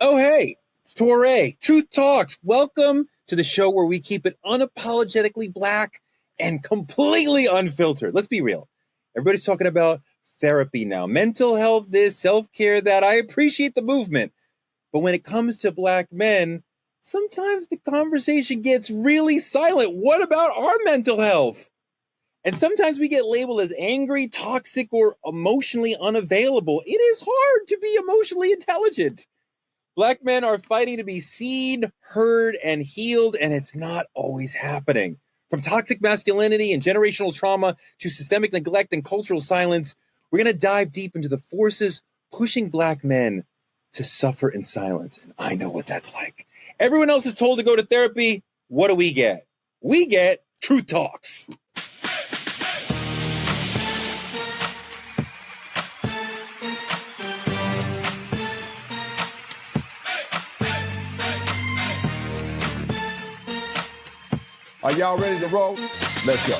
Oh, hey, it's Torre. Truth Talks. Welcome to the show where we keep it unapologetically black and completely unfiltered. Let's be real. Everybody's talking about therapy now. Mental health this, self-care that. I appreciate the movement. But when it comes to black men, sometimes the conversation gets really silent. What about our mental health? And sometimes we get labeled as angry, toxic, or emotionally unavailable. It is hard to be emotionally intelligent. Black men are fighting to be seen, heard, and healed, and it's not always happening. From toxic masculinity and generational trauma to systemic neglect and cultural silence, we're going to dive deep into the forces pushing black men to suffer in silence. And I know what that's like. Everyone else is told to go to therapy. What do we get? We get Truth Talks. Are y'all ready to roll? Let's go.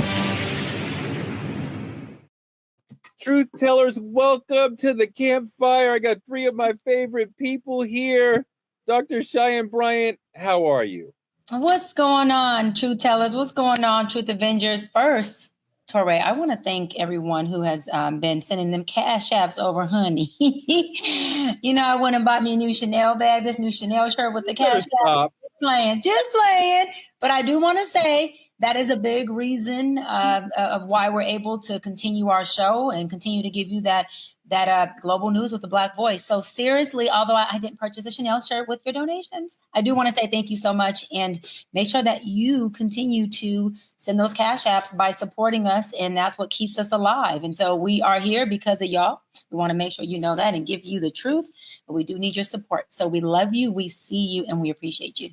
Truth tellers, welcome to the campfire. I got three of my favorite people here. Dr. Cheyenne Bryant, how are you? What's going on, Truth tellers? What's going on, Truth Avengers? First, Torre, I want to thank everyone who has been sending them cash apps over, honey. You know, I went and bought me a new Chanel bag, this new Chanel shirt with the cash app. Just playing. But I do want to say that is a big reason of why we're able to continue our show and continue to give you that global news with the Black voice. So seriously, although I didn't purchase a Chanel shirt with your donations, I do want to say thank you so much and make sure that you continue to send those cash apps by supporting us. And that's what keeps us alive. And so we are here because of y'all. We want to make sure you know that and give you the truth. But we do need your support. So we love you. We see you and we appreciate you.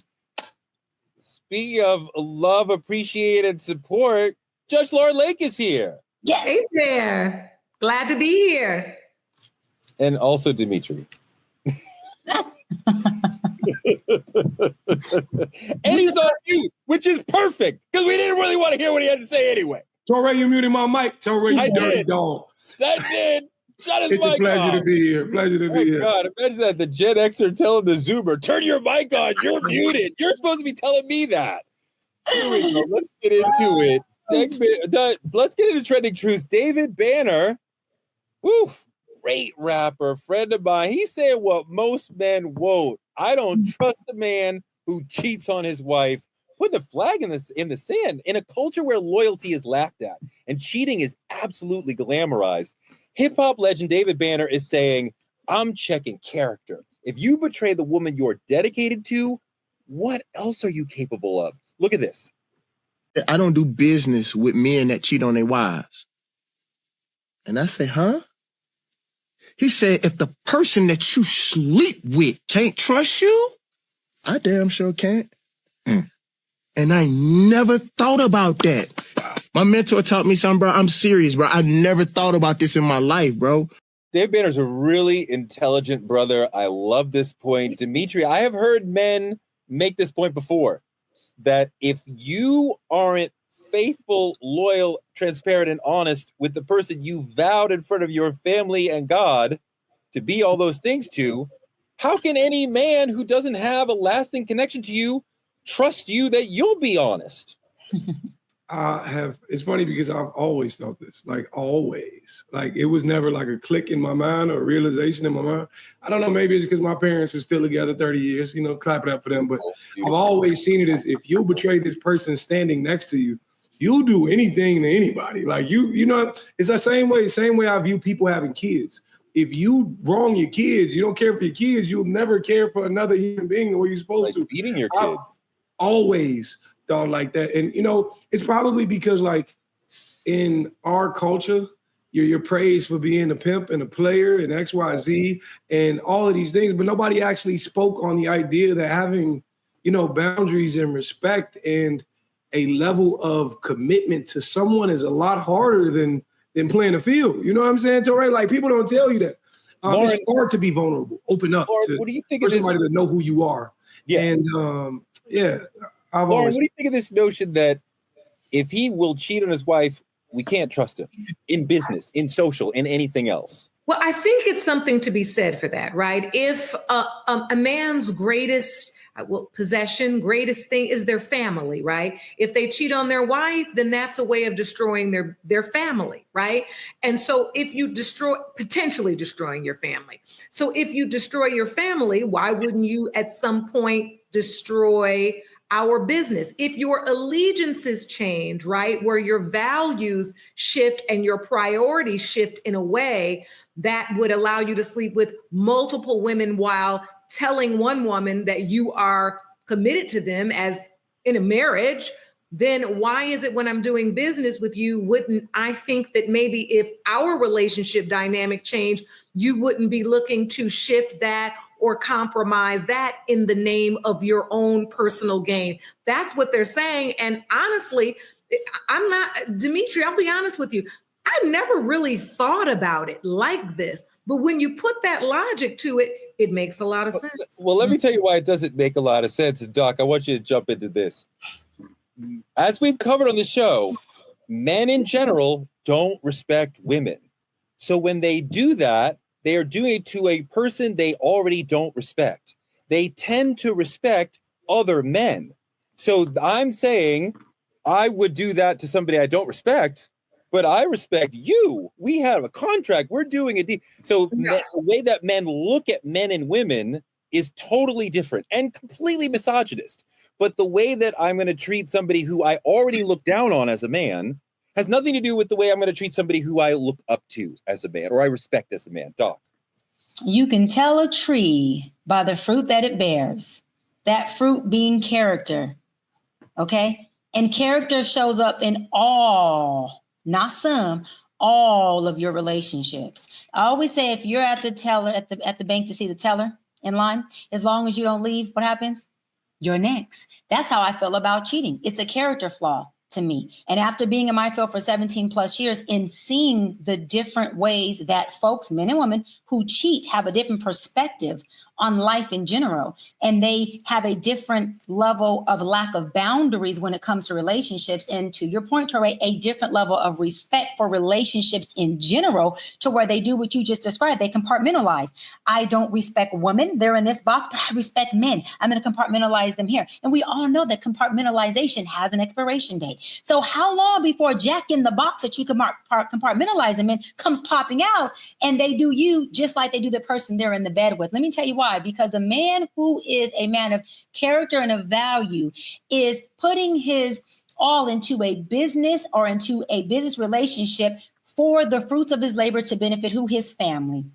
Speaking of love, appreciated support, Judge Laura Lake is here. Yes. Hey there. Glad to be here. And also Dimitri. And he's on mute, which is perfect, because we didn't really want to hear what he had to say anyway. Torre, you muted my mic. Torre, you dirty dog. I did. Shut his mic off. It's a pleasure to be here. Pleasure to be here. God, imagine that. The Gen Xer telling the Zoomer, turn your mic on. You're muted. You're supposed to be telling me that. Here we go. Let's get into it. Let's get into trending truths. David Banner, great rapper, friend of mine. He's saying what most men won't. I don't trust a man who cheats on his wife. Putting a flag in the sand in a culture where loyalty is laughed at and cheating is absolutely glamorized. Hip-hop legend David Banner is saying, I'm checking character. If you betray the woman you're dedicated to, what else are you capable of? Look at this. I don't do business with men that cheat on their wives. And I say, huh? He said, if the person that you sleep with can't trust you, I damn sure can't. And I never thought about that. My mentor taught me something, bro. I'm serious, bro. I never thought about this in my life, bro. Dave Banner's a really intelligent brother. I love this point. Dimitri, I have heard men make this point before, that if you aren't faithful, loyal, transparent, and honest with the person you vowed in front of your family and God to be all those things to, how can any man who doesn't have a lasting connection to you trust you that you'll be honest? It's funny because I've always thought this, like always. Like it was never like a click in my mind or a realization in my mind. I don't know, maybe it's because my parents are still together 30 years, you know, clap it up for them. But I've always seen it as if you betray this person standing next to you, you'll do anything to anybody. Like you know, it's the same way I view people having kids. If you wrong your kids, you don't care for your kids, you'll never care for another human being the way you're supposed to. Beating your kids. I've always thought like that. And, you know, it's probably because, like, in our culture, you're praised for being a pimp and a player and XYZ and all of these things, but nobody actually spoke on the idea that having, you know, boundaries and respect and a level of commitment to someone is a lot harder than playing the field. You know what I'm saying, Torre? Like, people don't tell you that. Lauren, it's hard to be vulnerable, open up Lauren, what do you think of somebody to know who you are. Yeah. And, Lauren, what do you think of this notion that if he will cheat on his wife, we can't trust him in business, in social, in anything else? Well, I think it's something to be said for that, right? If a man's greatest possession, greatest thing is their family, right? If they cheat on their wife, then that's a way of destroying their family, right? And so if you potentially destroying your family. So if you destroy your family, why wouldn't you at some point destroy our business? If your allegiances change, right, where your values shift and your priorities shift in a way that would allow you to sleep with multiple women while telling one woman that you are committed to them as in a marriage, then why is it when I'm doing business with you, wouldn't I think that maybe if our relationship dynamic changed, you wouldn't be looking to shift that or compromise that in the name of your own personal gain? That's what they're saying. And honestly, I'm not, Dimitri, I'll be honest with you. I never really thought about it like this, but when you put that logic to it, it makes a lot of sense. Well, let me tell you why it doesn't make a lot of sense. And Doc, I want you to jump into this. As we've covered on the show, men in general don't respect women. So when they do that, they are doing it to a person they already don't respect. They tend to respect other men. So I'm saying I would do that to somebody I don't respect, but I respect you. We have a contract. We're doing a deal. So the way that men look at men and women is totally different and completely misogynist. But the way that I'm going to treat somebody who I already look down on as a man has nothing to do with the way I'm going to treat somebody who I look up to as a man or I respect as a man. Doc. You can tell a tree by the fruit that it bears, that fruit being character. Okay. And character shows up in all, not some, all of your relationships. I always say, if you're at the teller at the bank to see the teller in line, as long as you don't leave, what happens? You're next. That's how I feel about cheating. It's a character flaw to me. And after being in my field for 17 plus years and seeing the different ways that folks, men and women who cheat, have a different perspective on life in general, and they have a different level of lack of boundaries when it comes to relationships. And to your point, Torre, a different level of respect for relationships in general, to where they do what you just described. They compartmentalize. I don't respect women. They're in this box, but I respect men. I'm going to compartmentalize them here. And we all know that compartmentalization has an expiration date. So how long before Jack in the box that you compartmentalize them in comes popping out, and they do you just like they do the person they're in the bed with? Let me tell you why. Because a man who is a man of character and of value is putting his all into a business or into a business relationship for the fruits of his labor to benefit his family.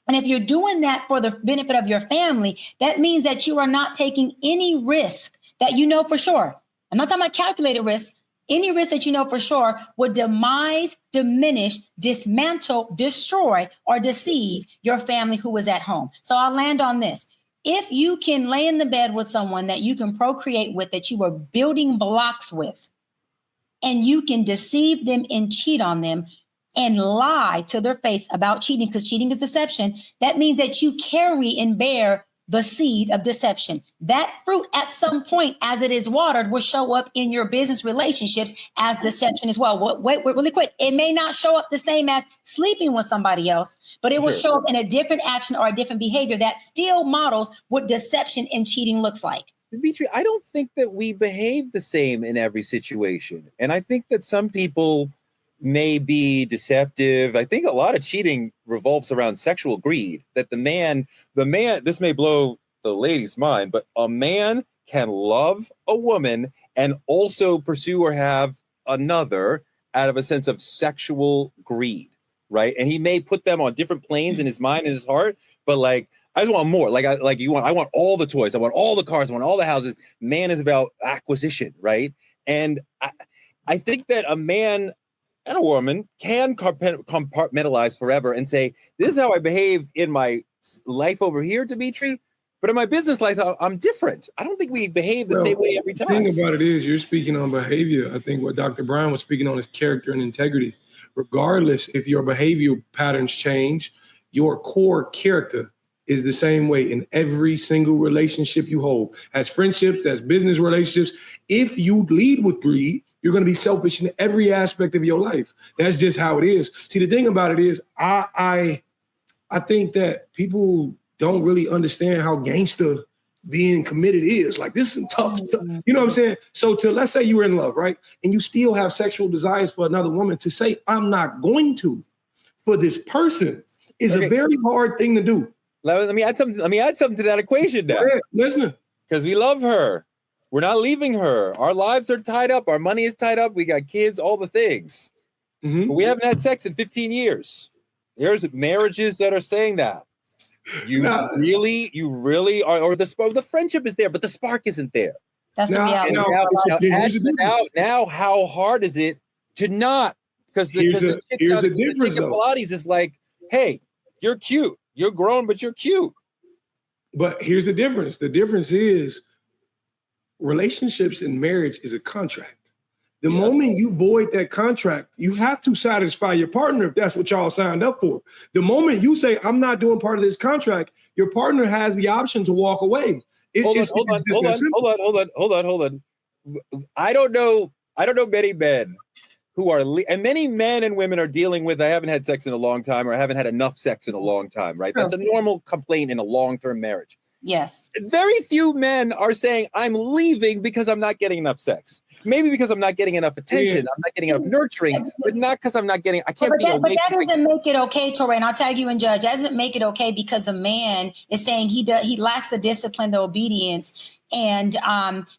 And if you're doing that for the benefit of your family, that means that you are not taking any risk that you know for sure. I'm not talking about calculated risk. Any risk that you know for sure would demise, diminish, dismantle, destroy, or deceive your family who is at home. So I'll land on this. If you can lay in the bed with someone that you can procreate with, that you are building blocks with, and you can deceive them and cheat on them and lie to their face about cheating, because cheating is deception, that means that you carry and bear the seed of deception. That fruit at some point, as it is watered, will show up in your business relationships as deception as well. Wait, really quick. It may not show up the same as sleeping with somebody else, but it will show up in a different action or a different behavior that still models what deception and cheating looks like. Dimitri, I don't think that we behave the same in every situation. And I think that some people may be deceptive. I think a lot of cheating revolves around sexual greed, that the man, this may blow the lady's mind, but a man can love a woman and also pursue or have another out of a sense of sexual greed, right? And he may put them on different planes in his mind and his heart, but like, I just want more. I want all the toys. I want all the cars. I want all the houses. Man is about acquisition, right? And I think that a man and a woman can compartmentalize forever and say, this is how I behave in my life over here, Dimitri, but in my business life, I'm different. I don't think we behave the same way every time. The thing about it is, you're speaking on behavior. I think what Dr. Brown was speaking on is character and integrity. Regardless if your behavior patterns change, your core character is the same way in every single relationship you hold. As friendships, as business relationships, if you lead with greed, you're going to be selfish in every aspect of your life. That's just how it is. See, the thing about it is, I I think that people don't really understand how gangster being committed is. Like, this is tough. You know what I'm saying? So let's say you were in love, right? And you still have sexual desires for another woman, to say, I'm not going to for this person is a very hard thing to do. Let me add something to that equation now. Listen. Because we love her. We're not leaving her. Our lives are tied up. Our money is tied up. We got kids, all the things. But we haven't had sex in 15 years. There's marriages that are saying that. You really are, or the friendship is there, but the spark isn't there. That's the reality. Now, how hard is it to not? Because here's a difference. The Pilates is like, hey, you're cute. You're grown, but you're cute. But here's the difference. The difference is relationships and marriage is a contract. The moment you void that contract, you have to satisfy your partner if that's what y'all signed up for. The moment you say, I'm not doing part of this contract, your partner has the option to walk away. Hold on. I don't know many men who are, and many men and women are dealing with, I haven't had sex in a long time, or I haven't had enough sex in a long time, right? That's a normal complaint in a long-term marriage. Yes. Very few men are saying, I'm leaving because I'm not getting enough sex. Maybe because I'm not getting enough attention. I'm not getting enough nurturing, but not because I'm not getting, I can't be. But that doesn't make it okay, Torre, and I'll tag you and Judge. That doesn't make it okay because a man is saying he lacks the discipline, the obedience, and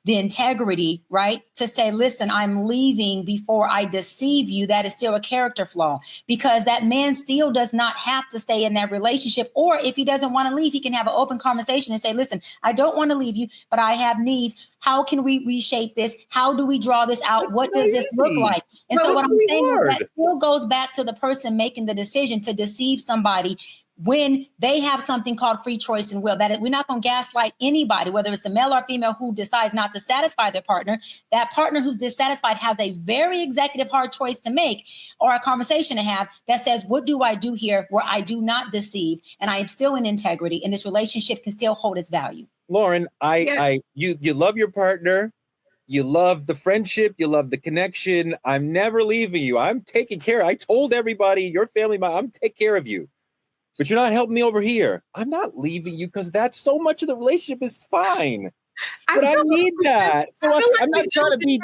the integrity, right? To say, listen, I'm leaving before I deceive you. That is still a character flaw, because that man still does not have to stay in that relationship. Or if he doesn't want to leave, he can have an open conversation and say, listen, I don't want to leave you, but I have needs. How can we reshape this? How do we draw this out? What does this look like? And so what I'm saying is that still goes back to the person making the decision to deceive somebody when they have something called free choice and will. That we're not going to gaslight anybody, whether it's a male or female who decides not to satisfy their partner. That partner who's dissatisfied has a very executive hard choice to make, or a conversation to have that says, what do I do here where I do not deceive and I am still in integrity and this relationship can still hold its value? Lauren, you love your partner. You love the friendship. You love the connection. I'm never leaving you. I'm taking care. I told everybody, your family, I'm taking care of you. But you're not helping me over here. I'm not leaving you because that's so much of the relationship is fine. But I need that. So I'm not trying to be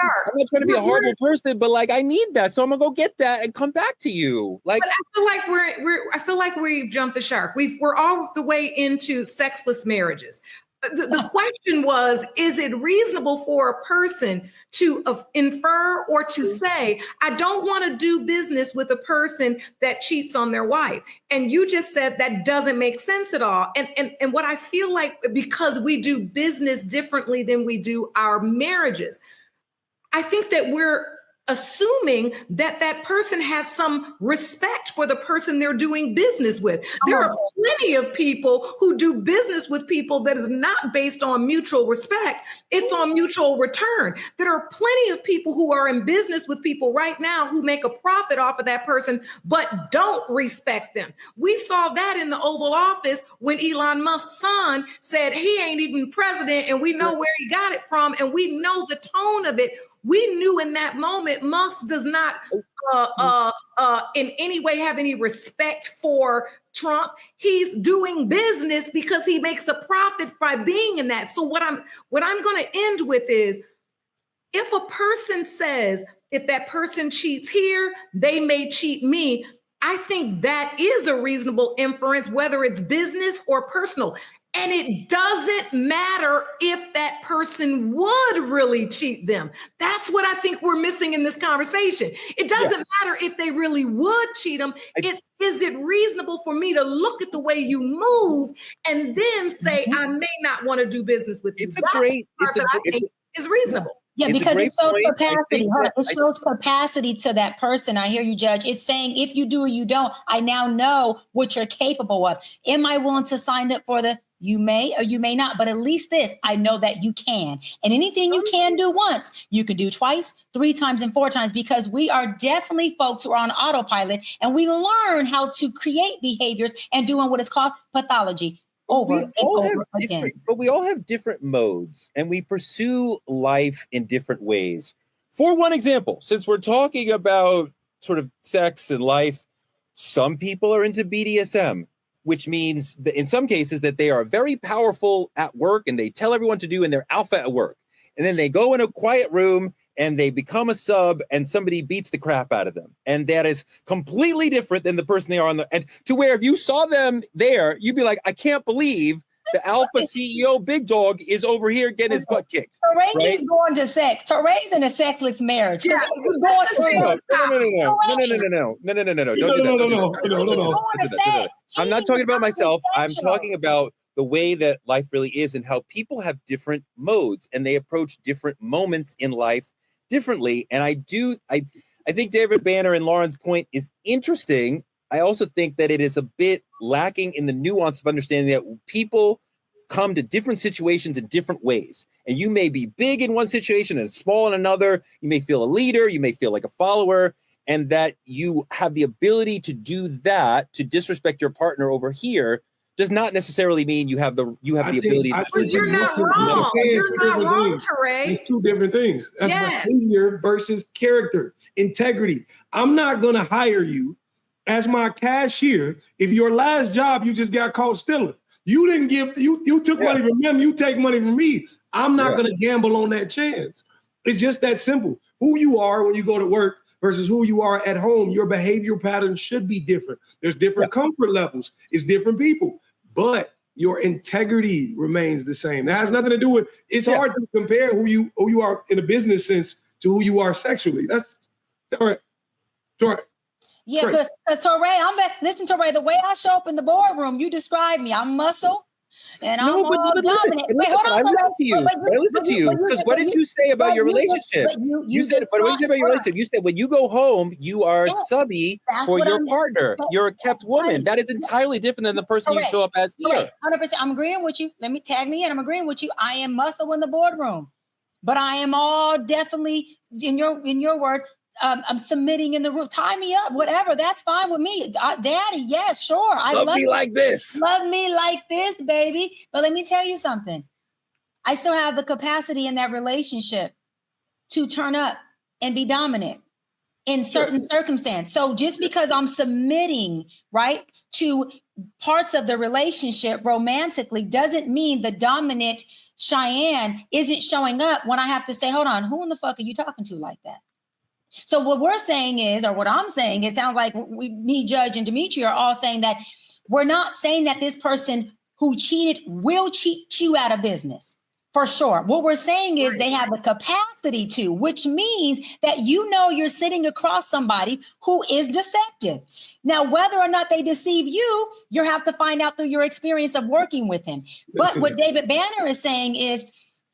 a horrible person, but like I need that. So I'm gonna go get that and come back to you. Like, but I feel like we've jumped the shark. We're all the way into sexless marriages. The question was, is it reasonable for a person to infer or to say, I don't want to do business with a person that cheats on their wife? And you just said that doesn't make sense at all. And what I feel like, because we do business differently than we do our marriages, I think that we're assuming that that person has some respect for the person they're doing business with. There are plenty of people who do business with people that is not based on mutual respect. It's on mutual return. There are plenty of people who are in business with people right now who make a profit off of that person, but don't respect them. We saw that in the Oval Office when Elon Musk's son said he ain't even president, and we know where he got it from, and we know the tone of it. We knew in that moment Musk does not in any way have any respect for Trump. He's doing business because he makes a profit by being in that. So what I'm going to end with is, if a person says, if that person cheats here, they may cheat me, I think that is a reasonable inference, whether it's business or personal. And it doesn't matter if that person would really cheat them. That's what I think we're missing in this conversation. It doesn't matter if they really would cheat them. Is it reasonable for me to look at the way you move and then say, I may not want to do business with you? Is reasonable. Yeah, because it shows capacity. It shows capacity to that person. I hear you, Judge. It's saying, if you do or you don't, I now know what you're capable of. Am I willing to sign up for the you may or you may not, but at least this, I know that you can. And anything you can do once, you can do twice, 3 times, and 4 times, because we are definitely folks who are on autopilot, and we learn how to create behaviors and doing what is called pathology over and over again. But we all have different modes, and we pursue life in different ways. For one example, since we're talking about sort of sex and life, some people are into BDSM. which means that in some cases that they are very powerful at work and they tell everyone to do and they're alpha at work. And then they go in a quiet room and they become a sub and somebody beats the crap out of them. And that is completely different than the person they are on the, and to where if you saw them there, you'd be like, I can't believe the alpha CEO big dog is over here getting his butt kicked. Torre keeps going to sex. Torre's in a sexless marriage. Yeah. No. I'm not talking about myself. I'm talking about the way that life really is and how people have different modes and they approach different moments in life differently. And I think David Banner and Lauren's point is interesting. I also think that it is a bit lacking in the nuance of understanding that people come to different situations in different ways. And you may be big in one situation and small in another. You may feel a leader, you may feel like a follower, and that you have the ability to do that, to disrespect your partner over here, does not necessarily mean you have the ability to. Well, you're not wrong. You're not wrong, Teray. It's two different things. That's behavior versus character, integrity. I'm not going to hire you as my cashier if your last job you just got caught stealing. You didn't give, you took money from them, you take money from me. I'm not going to gamble on that chance. It's just that simple. Who you are when you go to work versus who you are at home, your behavior patterns should be different. There's different comfort levels. It's different people, but your integrity remains the same. That has nothing to do with, it's hard to compare who you are in a business sense to who you are sexually. That's all right. All right. Yeah, because Torre, listen, Torre, the way I show up in the boardroom, you describe me. I'm muscle and I'm all dominant. I listen to you. Because what did you say about your relationship? You said, what did you say about your relationship? You said when you go home, you are subby for your partner. You're a kept woman. That is entirely different than the person you show up as here. 100%. I'm agreeing with you. Let me tag me in. I'm agreeing with you. I am muscle in the boardroom, but I am all definitely in your word. I'm submitting in the room. Tie me up, whatever. That's fine with me. Daddy, yes, sure. I love me like this. Love me like this, baby. But let me tell you something. I still have the capacity in that relationship to turn up and be dominant in certain circumstances. So just because I'm submitting, right, to parts of the relationship romantically doesn't mean the dominant Cheyenne isn't showing up when I have to say, hold on, who in the fuck are you talking to like that? So what we're saying is, or what I'm saying, it sounds like me, Judge, and Dimitri are all saying that we're not saying that this person who cheated will cheat you out of business. For sure. What we're saying is they have the capacity to, which means that you're sitting across somebody who is deceptive. Now, whether or not they deceive you, you have to find out through your experience of working with him. But what David Banner is saying is,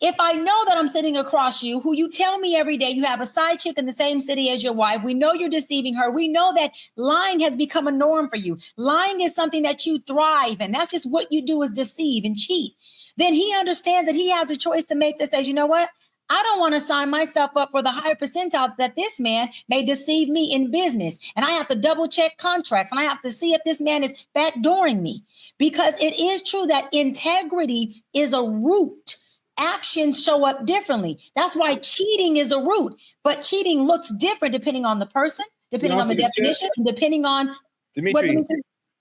if I know that I'm sitting across you, who you tell me every day you have a side chick in the same city as your wife, we know you're deceiving her. We know that lying has become a norm for you. Lying is something that you thrive in. That's just what you do, is deceive and cheat. Then he understands that he has a choice to make that says, you know what? I don't want to sign myself up for the higher percentile that this man may deceive me in business. And I have to double check contracts and I have to see if this man is backdooring me, because it is true that integrity is a root. Actions show up differently. That's why cheating is a root, but cheating looks different depending on the person, depending on the definition, and depending on Dimitri.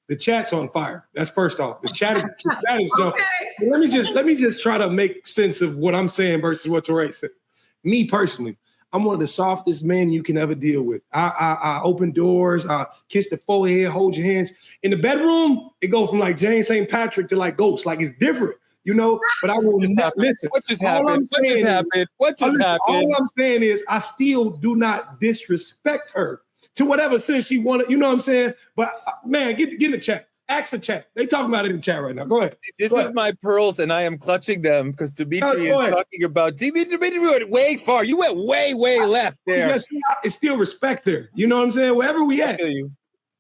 The chat's on fire. That's first off. The chat is jumping. Let me just try to make sense of what I'm saying versus what Torre said. Me personally, I'm one of the softest men you can ever deal with. I open doors, I kiss the forehead, hold your hands. In the bedroom, it goes from like Jane St. Patrick to like Ghost, like it's different. But I will listen. What just happened? What just happened? All I'm saying is I still do not disrespect her to whatever sense she wanted. You know what I'm saying? But man, get in the chat. Ask the chat. They talking about it in the chat right now. Go ahead. This is my pearls, and I am clutching them because Dimitri is talking about. Dimitri went way far. You went way left there. It's still respect there. You know what I'm saying? Wherever we at. The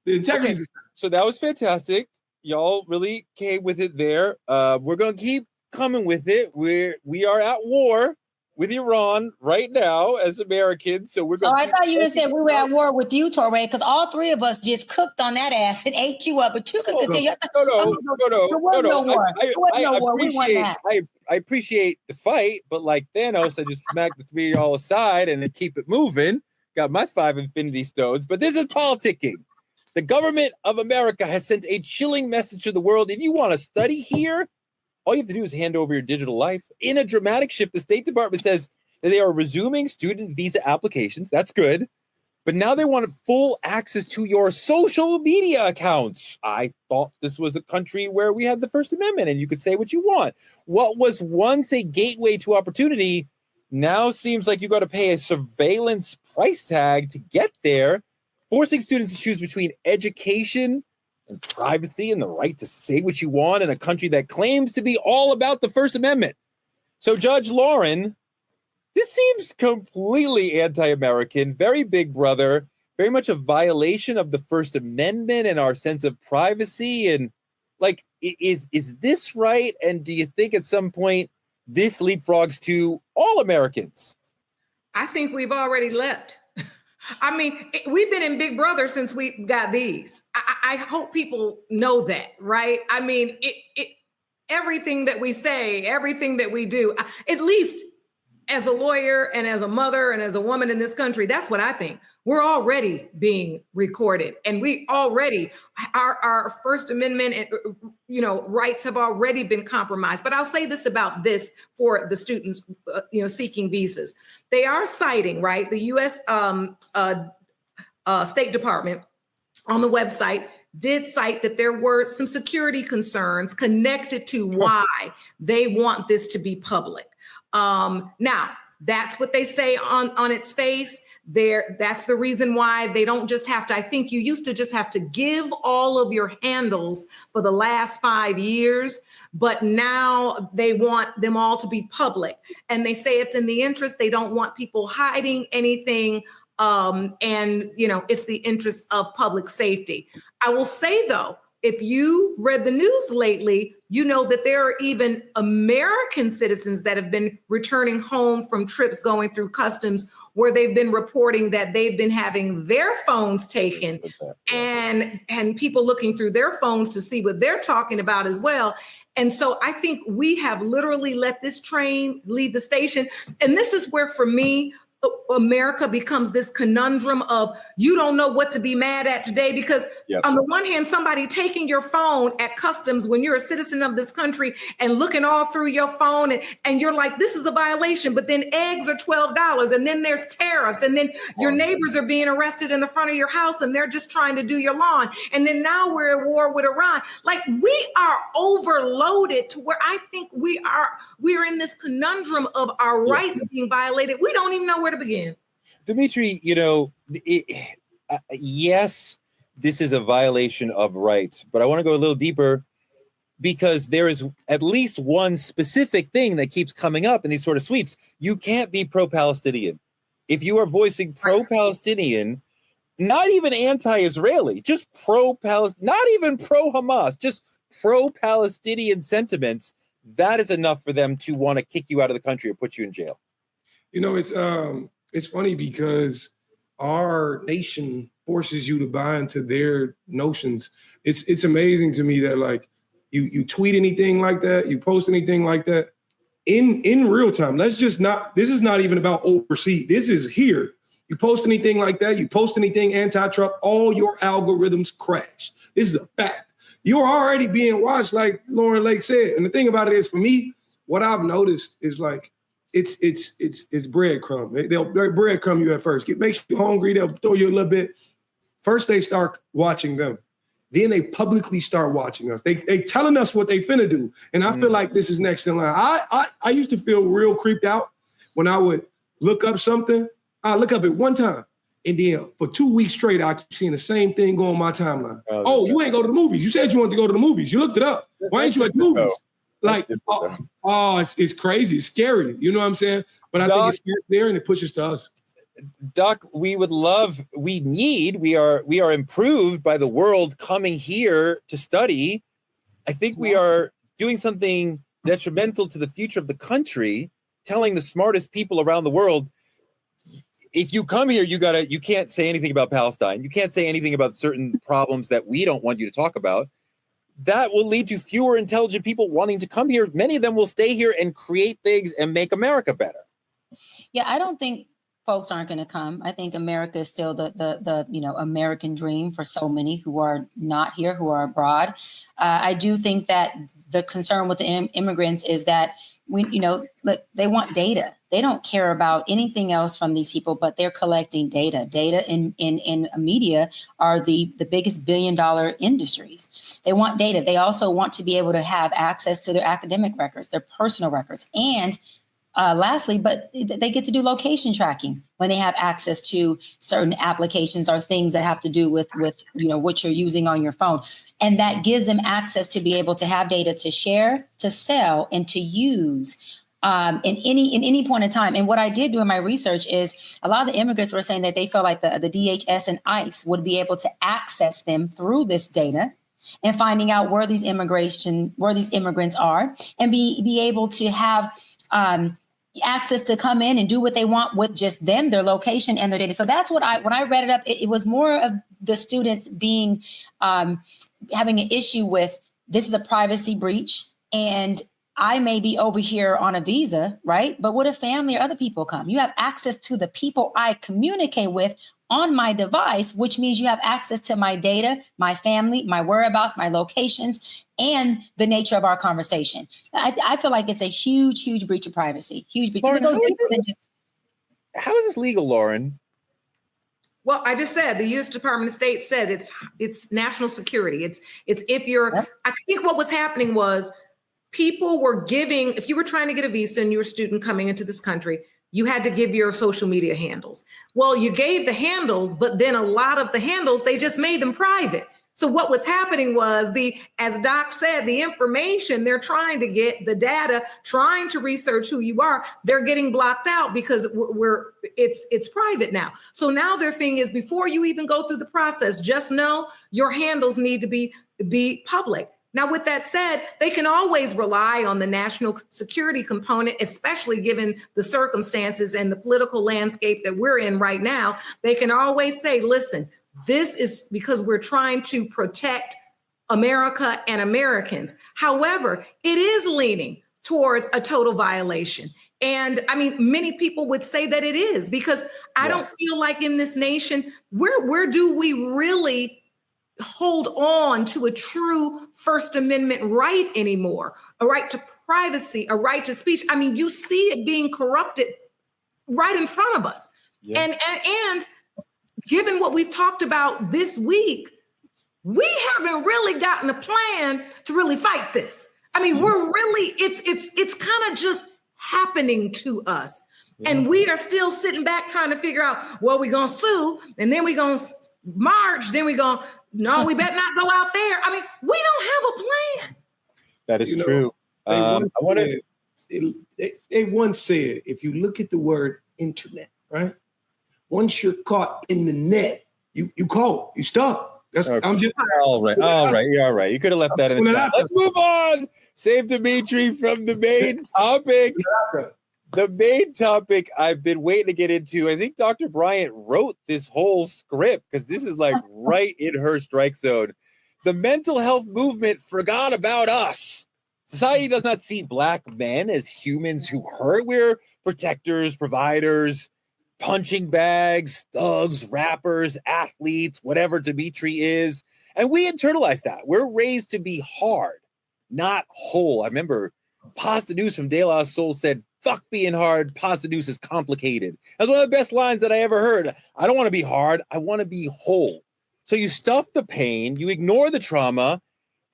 integrity. Okay. So that was fantastic. Y'all really came with it there. We're gonna keep coming with it. We are at war with Iran right now as Americans. So we're going. I thought you said we were at war with you, Torre, because all three of us just cooked on that ass and ate you up. But you can continue. I appreciate the fight, but like Thanos, I just smacked the three of y'all aside and then keep it moving. Got my 5 Infinity Stones, but this is politicking. The government of America has sent a chilling message to the world. If you want to study here, all you have to do is hand over your digital life. In a dramatic shift, the State Department says that they are resuming student visa applications. That's good. But now they want full access to your social media accounts. I thought this was a country where we had the First Amendment and you could say what you want. What was once a gateway to opportunity now seems like you got to pay a surveillance price tag to get there, forcing students to choose between education and privacy and the right to say what you want in a country that claims to be all about the First Amendment. So, Judge Lauren, this seems completely anti-American, very big brother, very much a violation of the First Amendment and our sense of privacy. And like, is this right? And do you think at some point this leapfrogs to all Americans? I think we've already leapt. I mean, we've been in Big Brother since we got these. I hope people know that, right? I mean, everything that we say, everything that we do, at least as a lawyer and as a mother and as a woman in this country, that's what I think. We're already being recorded, and we already, our First Amendment, rights have already been compromised. But I'll say this about this for the students, seeking visas. They are citing, right, the U.S. State Department on the website did cite that there were some security concerns connected to why they want this to be public. Now, that's what they say on its face. That's the reason why they don't just have to, I think you used to just have to give all of your handles for the last 5 years, but now they want them all to be public. And they say it's in the interest. They don't want people hiding anything. It's the interest of public safety. I will say, though, if you read the news lately, you know that there are even American citizens that have been returning home from trips going through customs where they've been reporting that they've been having their phones taken and people looking through their phones to see what they're talking about as well. And so I think we have literally let this train leave the station. And this is where, for me, America becomes this conundrum of you don't know what to be mad at today, because on the one hand, somebody taking your phone at customs when you're a citizen of this country and looking all through your phone and you're like, this is a violation, but then eggs are $12 and then there's tariffs and then your neighbors are being arrested in the front of your house and they're just trying to do your lawn. And then now we're at war with Iran. Like, we are overloaded to where I think we're in this conundrum of our rights being violated. We don't even know where to begin. Dimitri, yes, this is a violation of rights, but I want to go a little deeper because there is at least one specific thing that keeps coming up in these sort of sweeps. You can't be pro-Palestinian. If you are voicing pro-Palestinian, not even anti-Israeli, just pro-Palestinian, not even pro-Hamas, just pro-Palestinian sentiments, that is enough for them to want to kick you out of the country or put you in jail. It's funny because our nation forces you to buy into their notions. It's amazing to me that, like, you tweet anything like that, you post anything like that in real time. This is not even about overseas. This is here. You post anything like that, you post anything anti-Trump, all your algorithms crash. This is a fact. You're already being watched, like Lauren Lake said. And the thing about it is, for me, what I've noticed is, like, it's breadcrumb. They'll breadcrumb you at first. It makes you hungry. They'll throw you a little bit. First, they start watching them. Then they publicly start watching us. They telling us what they finna do. And I feel like this is next in line. I used to feel real creeped out when I would look up something. I look up it one time. And then for 2 weeks straight, I keep seeing the same thing go on my timeline. You ain't go to the movies. You said you wanted to go to the movies. You looked it up. Why ain't you at the movies? Like, it's crazy. It's scary. You know what I'm saying? But I think it's there and it pushes to us. Doc, we are improved by the world coming here to study. I think we are doing something detrimental to the future of the country, telling the smartest people around the world, if you come here, you can't say anything about Palestine. You can't say anything about certain problems that we don't want you to talk about. That will lead to fewer intelligent people wanting to come here. Many of them will stay here and create things and make America better. Yeah, I don't think folks aren't going to come. I think America is still the American dream for so many who are not here, who are abroad. I do think that the concern with the immigrants is that look, they want data. They don't care about anything else from these people, but they're collecting data. Data in media are the biggest billion-dollar industries. They want data. They also want to be able to have access to their academic records, their personal records, and lastly, but they get to do location tracking when they have access to certain applications or things that have to do with what you're using on your phone. And that gives them access to be able to have data to share, to sell, and to use in any point in time. And what I did do in my research is a lot of the immigrants were saying that they felt like the DHS and ICE would be able to access them through this data and finding out where these immigrants are and be able to have access to come in and do what they want with just them, their location and their data. So that's when I read it up, it was more of the students being having an issue with this is a privacy breach and I may be over here on a visa, right? But what if family or other people come? You have access to the people I communicate with on my device, which means you have access to my data, my family, my whereabouts, my locations, and the nature of our conversation. I feel like it's a huge breach of privacy. Huge, because Lauren, it goes deeper than just. How is this legal, Lauren? Well, I just said the U.S. Department of State said it's national security. It's if you're. Yep. I think what was happening was people were giving. If you were trying to get a visa and you were a student coming into this country, you had to give your social media handles. Well, you gave the handles, but then a lot of the handles, they just made them private. So what was happening was as Doc said, the information they're trying to get, the data, trying to research who you are, they're getting blocked out because it's private now. So now their thing is before you even go through the process, just know your handles need to be public. Now, with that said, they can always rely on the national security component, especially given the circumstances and the political landscape that we're in right now. They can always say, listen, this is because we're trying to protect America and Americans. However, it is leaning towards a total violation. And I mean, many people would say that it is because I don't feel like in this nation, where do we really hold on to a true First Amendment right anymore, a right to privacy, a right to speech? I mean, you see it being corrupted right in front of us. Yeah. And given what we've talked about this week, we haven't really gotten a plan to really fight this. I mean, we're really, it's kind of just happening to us. Yeah. And we are still sitting back trying to figure out, well, we're going to sue and then we're going to march, then we're going to, no, we better not go out there. I mean, we don't have a plan. That is true. They once said, if you look at the word internet, right? Once you're caught in the net, you caught, you stuck. That's okay. I'm just all right. You're all right. You could have left that in the chat. Let's move on. Save Dimitri from the main topic. The main topic I've been waiting to get into. I think Dr. Bryant wrote this whole script because this is like right in her strike zone. The mental health movement forgot about us. Society does not see Black men as humans who hurt. We're protectors, providers, punching bags, thugs, rappers, athletes, whatever Dimitri is. And we internalize that. We're raised to be hard, not whole. I remember Pasta News from De La Soul said, fuck being hard, Pasta News is complicated. That's one of the best lines that I ever heard. I don't want to be hard. I want to be whole. So you stuff the pain, you ignore the trauma,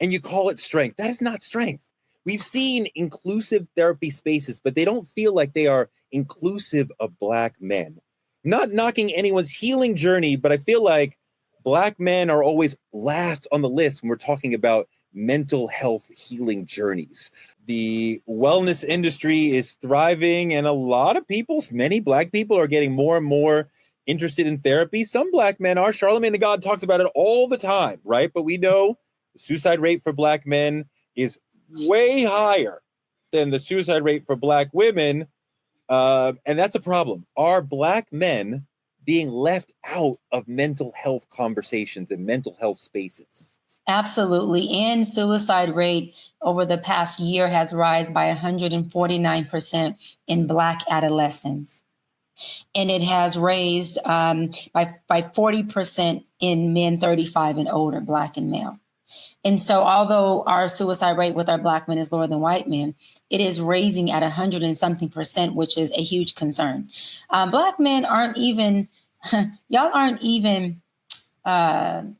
and you call it strength. That is not strength. We've seen inclusive therapy spaces, but they don't feel like they are inclusive of Black men. I'm not knocking anyone's healing journey, but I feel like Black men are always last on the list when we're talking about mental health healing journeys. The wellness industry is thriving, and a lot of people, many Black people, are getting more and more interested in therapy. Some Black men are. Charlamagne the God talks about it all the time, right? But we know the suicide rate for Black men is way higher than the suicide rate for Black women. And that's a problem. Are Black men being left out of mental health conversations and mental health spaces? Absolutely. And suicide rate over the past year has risen by 149% in Black adolescents. And it has raised by 40% in men 35 and older, Black and male. And so although our suicide rate with our Black men is lower than white men, it is raising at 100 and something percent, which is a huge concern. Black men aren't even, y'all aren't even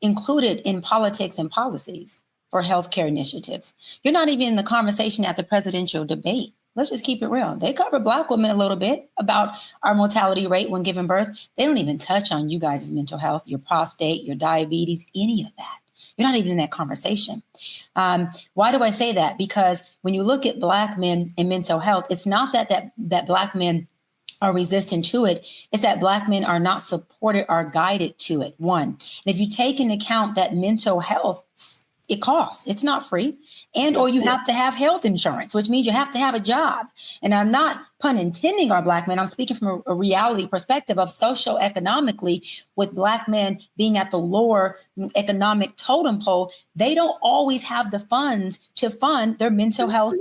included in politics and policies for healthcare initiatives. You're not even in the conversation at the presidential debate. Let's just keep it real. They cover Black women a little bit about our mortality rate when giving birth. They don't even touch on you guys' mental health, your prostate, your diabetes, any of that. You're not even in that conversation. Why do I say that? Because when you look at Black men and mental health, it's not that Black men are resistant to it. It's that Black men are not supported or guided to it, one. And if you take into account that mental health, it costs. It's not free. And or you have to have health insurance, which means you have to have a job. And I'm not, pun intending, our Black men. I'm speaking from a reality perspective of socioeconomically, with Black men being at the lower economic totem pole, they don't always have the funds to fund their mental health.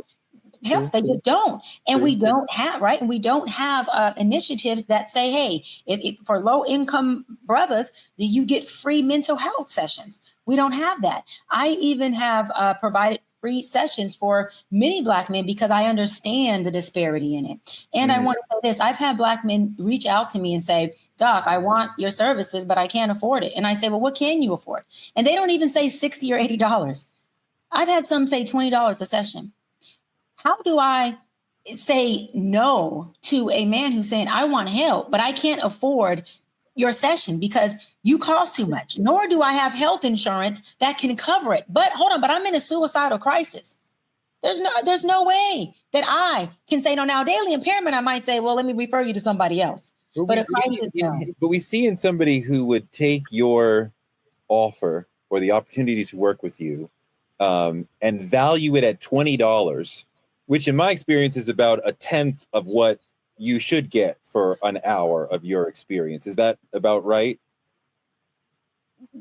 They just don't. And we don't have, right? And we don't have initiatives that say, hey, if for low income brothers, do you get free mental health sessions? We don't have that. I even have provided free sessions for many Black men because I understand the disparity in it. And I want to say this, I've had Black men reach out to me and say, Doc, I want your services, but I can't afford it. And I say, well, what can you afford? And they don't even say $60 or $80. I've had some say $20 a session. How do I say no to a man who's saying, I want help, but I can't afford your session because you cost too much, nor do I have health insurance that can cover it. But hold on, but I'm in a suicidal crisis. There's no way that I can say no. Now, daily impairment, I might say, well, let me refer you to somebody else. But a crisis, no. But we see in somebody who would take your offer or the opportunity to work with you and value it at $20, which in my experience is about a tenth of what you should get for an hour of your experience. Is that about right?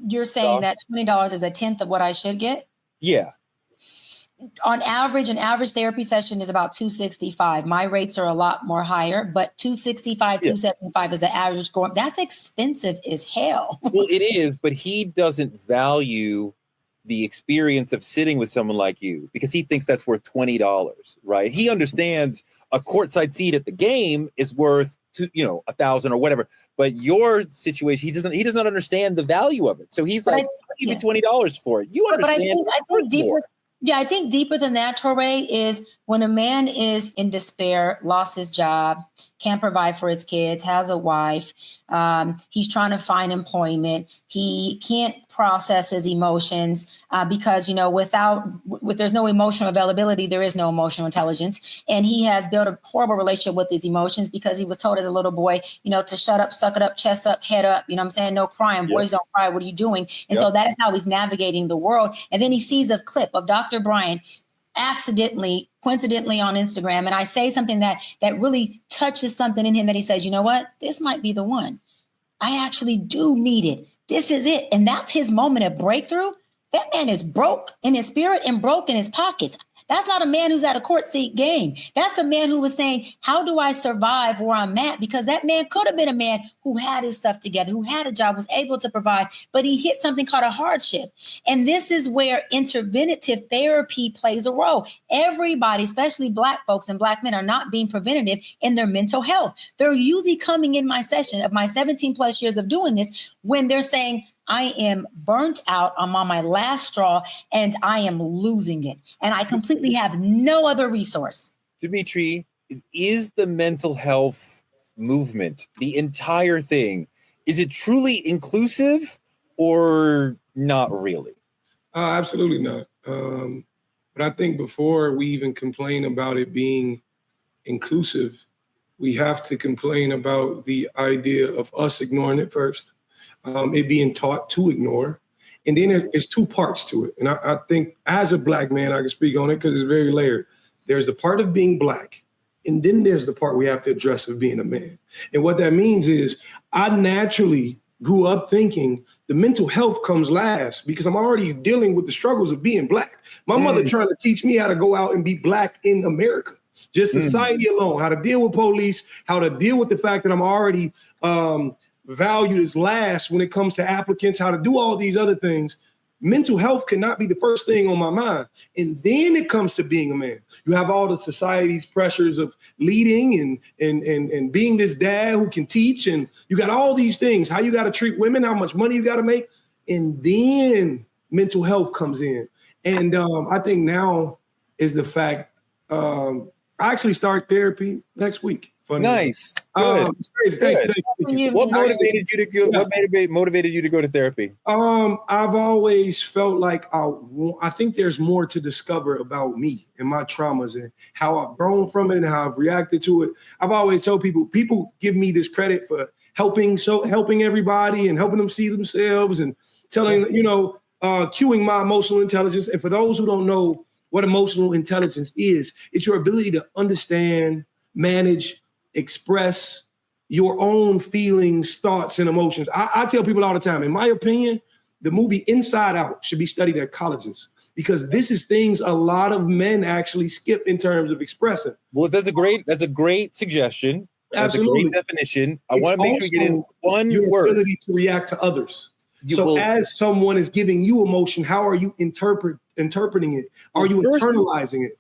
You're saying that $20 is a tenth of what I should get? Yeah. On average, an average therapy session is about $265. My rates are a lot more higher, but $265, $275 is the average going. That's expensive as hell. Well, it is, but he doesn't value the experience of sitting with someone like you because he thinks that's worth $20, right? He understands a courtside seat at the game is worth $1,000 or whatever, but your situation, he does not understand the value of it. So he's like, I'll give you $20 for it. You understand? But I think deeper. Yeah, I think deeper than that, Touré, is when a man is in despair, lost his job, can't provide for his kids, has a wife, he's trying to find employment, he can't process his emotions because, there's no emotional availability, there is no emotional intelligence. And he has built a horrible relationship with his emotions because he was told as a little boy, to shut up, suck it up, chest up, head up, no crying, boys don't cry, what are you doing? And so that is how he's navigating the world. And then he sees a clip of Dr. Brian coincidentally on Instagram. And I say something that really touches something in him that he says, you know what, this might be the one. I actually do need it. This is it. And that's his moment of breakthrough. That man is broke in his spirit and broke in his pockets. That's not a man who's at a court seat game. That's a man who was saying, how do I survive where I'm at? Because that man could have been a man who had his stuff together, who had a job, was able to provide, but he hit something called a hardship. And this is where interventive therapy plays a role. Everybody, especially Black folks and Black men, are not being preventative in their mental health. They're usually coming in my session of my 17 plus years of doing this when they're saying, I am burnt out. I'm on my last straw and I am losing it. And I completely have no other resource. Dimitri, is the mental health movement, the entire thing, is it truly inclusive or not really? Absolutely not. But I think before we even complain about it being inclusive, we have to complain about the idea of us ignoring it first. It being taught to ignore. And then there's two parts to it. And I think as a Black man, I can speak on it because it's very layered. There's the part of being Black, and then there's the part we have to address of being a man. And what that means is I naturally grew up thinking the mental health comes last because I'm already dealing with the struggles of being Black. My mother trying to teach me how to go out and be Black in America. Just society alone, how to deal with police, how to deal with the fact that I'm already valued as last when it comes to applicants, how to do all these other things. Mental health cannot be the first thing on my mind. And then it comes to being a man. You have all the society's pressures of leading and being this dad who can teach. And you got all these things, how you got to treat women, how much money you got to make. And then mental health comes in. And I think now is the fact, I actually start therapy next week. Funny. Nice. Good. It's crazy. Thank you. What motivated you to go? What motivated you to go to therapy? I've always felt like I think there's more to discover about me and my traumas and how I've grown from it and how I've reacted to it. I've always told people give me this credit for helping everybody and helping them see themselves and telling, cueing my emotional intelligence. And for those who don't know what emotional intelligence is, it's your ability to understand, manage, express your own feelings, thoughts, and emotions. I tell people all the time, in my opinion, the movie Inside Out should be studied at colleges because this is things a lot of men actually skip in terms of expressing. Well, that's a great suggestion. That's Absolutely. a great definition. I want to make sure we get in one your word. Ability to react to others. As someone is giving you emotion, how are you interpreting it? Are you internalizing it?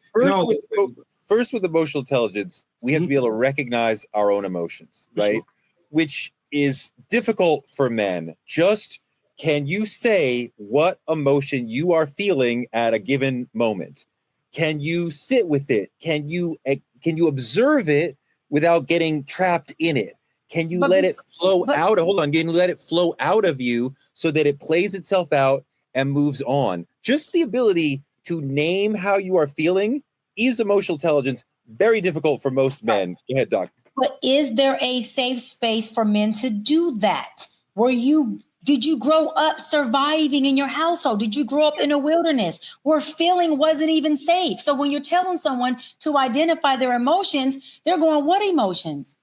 First, with emotional intelligence, we have to be able to recognize our own emotions, right? Sure. Which is difficult for men. Just can you say what emotion you are feeling at a given moment? Can you sit with it? Can you observe it without getting trapped in it? Can you let it flow out? Can you let it flow out of you so that it plays itself out and moves on? Just the ability to name how you are feeling is emotional intelligence. Very difficult for most men. Go ahead, Doc. But is there a safe space for men to do that? Did you grow up surviving in your household? Did you grow up in a wilderness where feeling wasn't even safe? So when you're telling someone to identify their emotions, they're going, what emotions?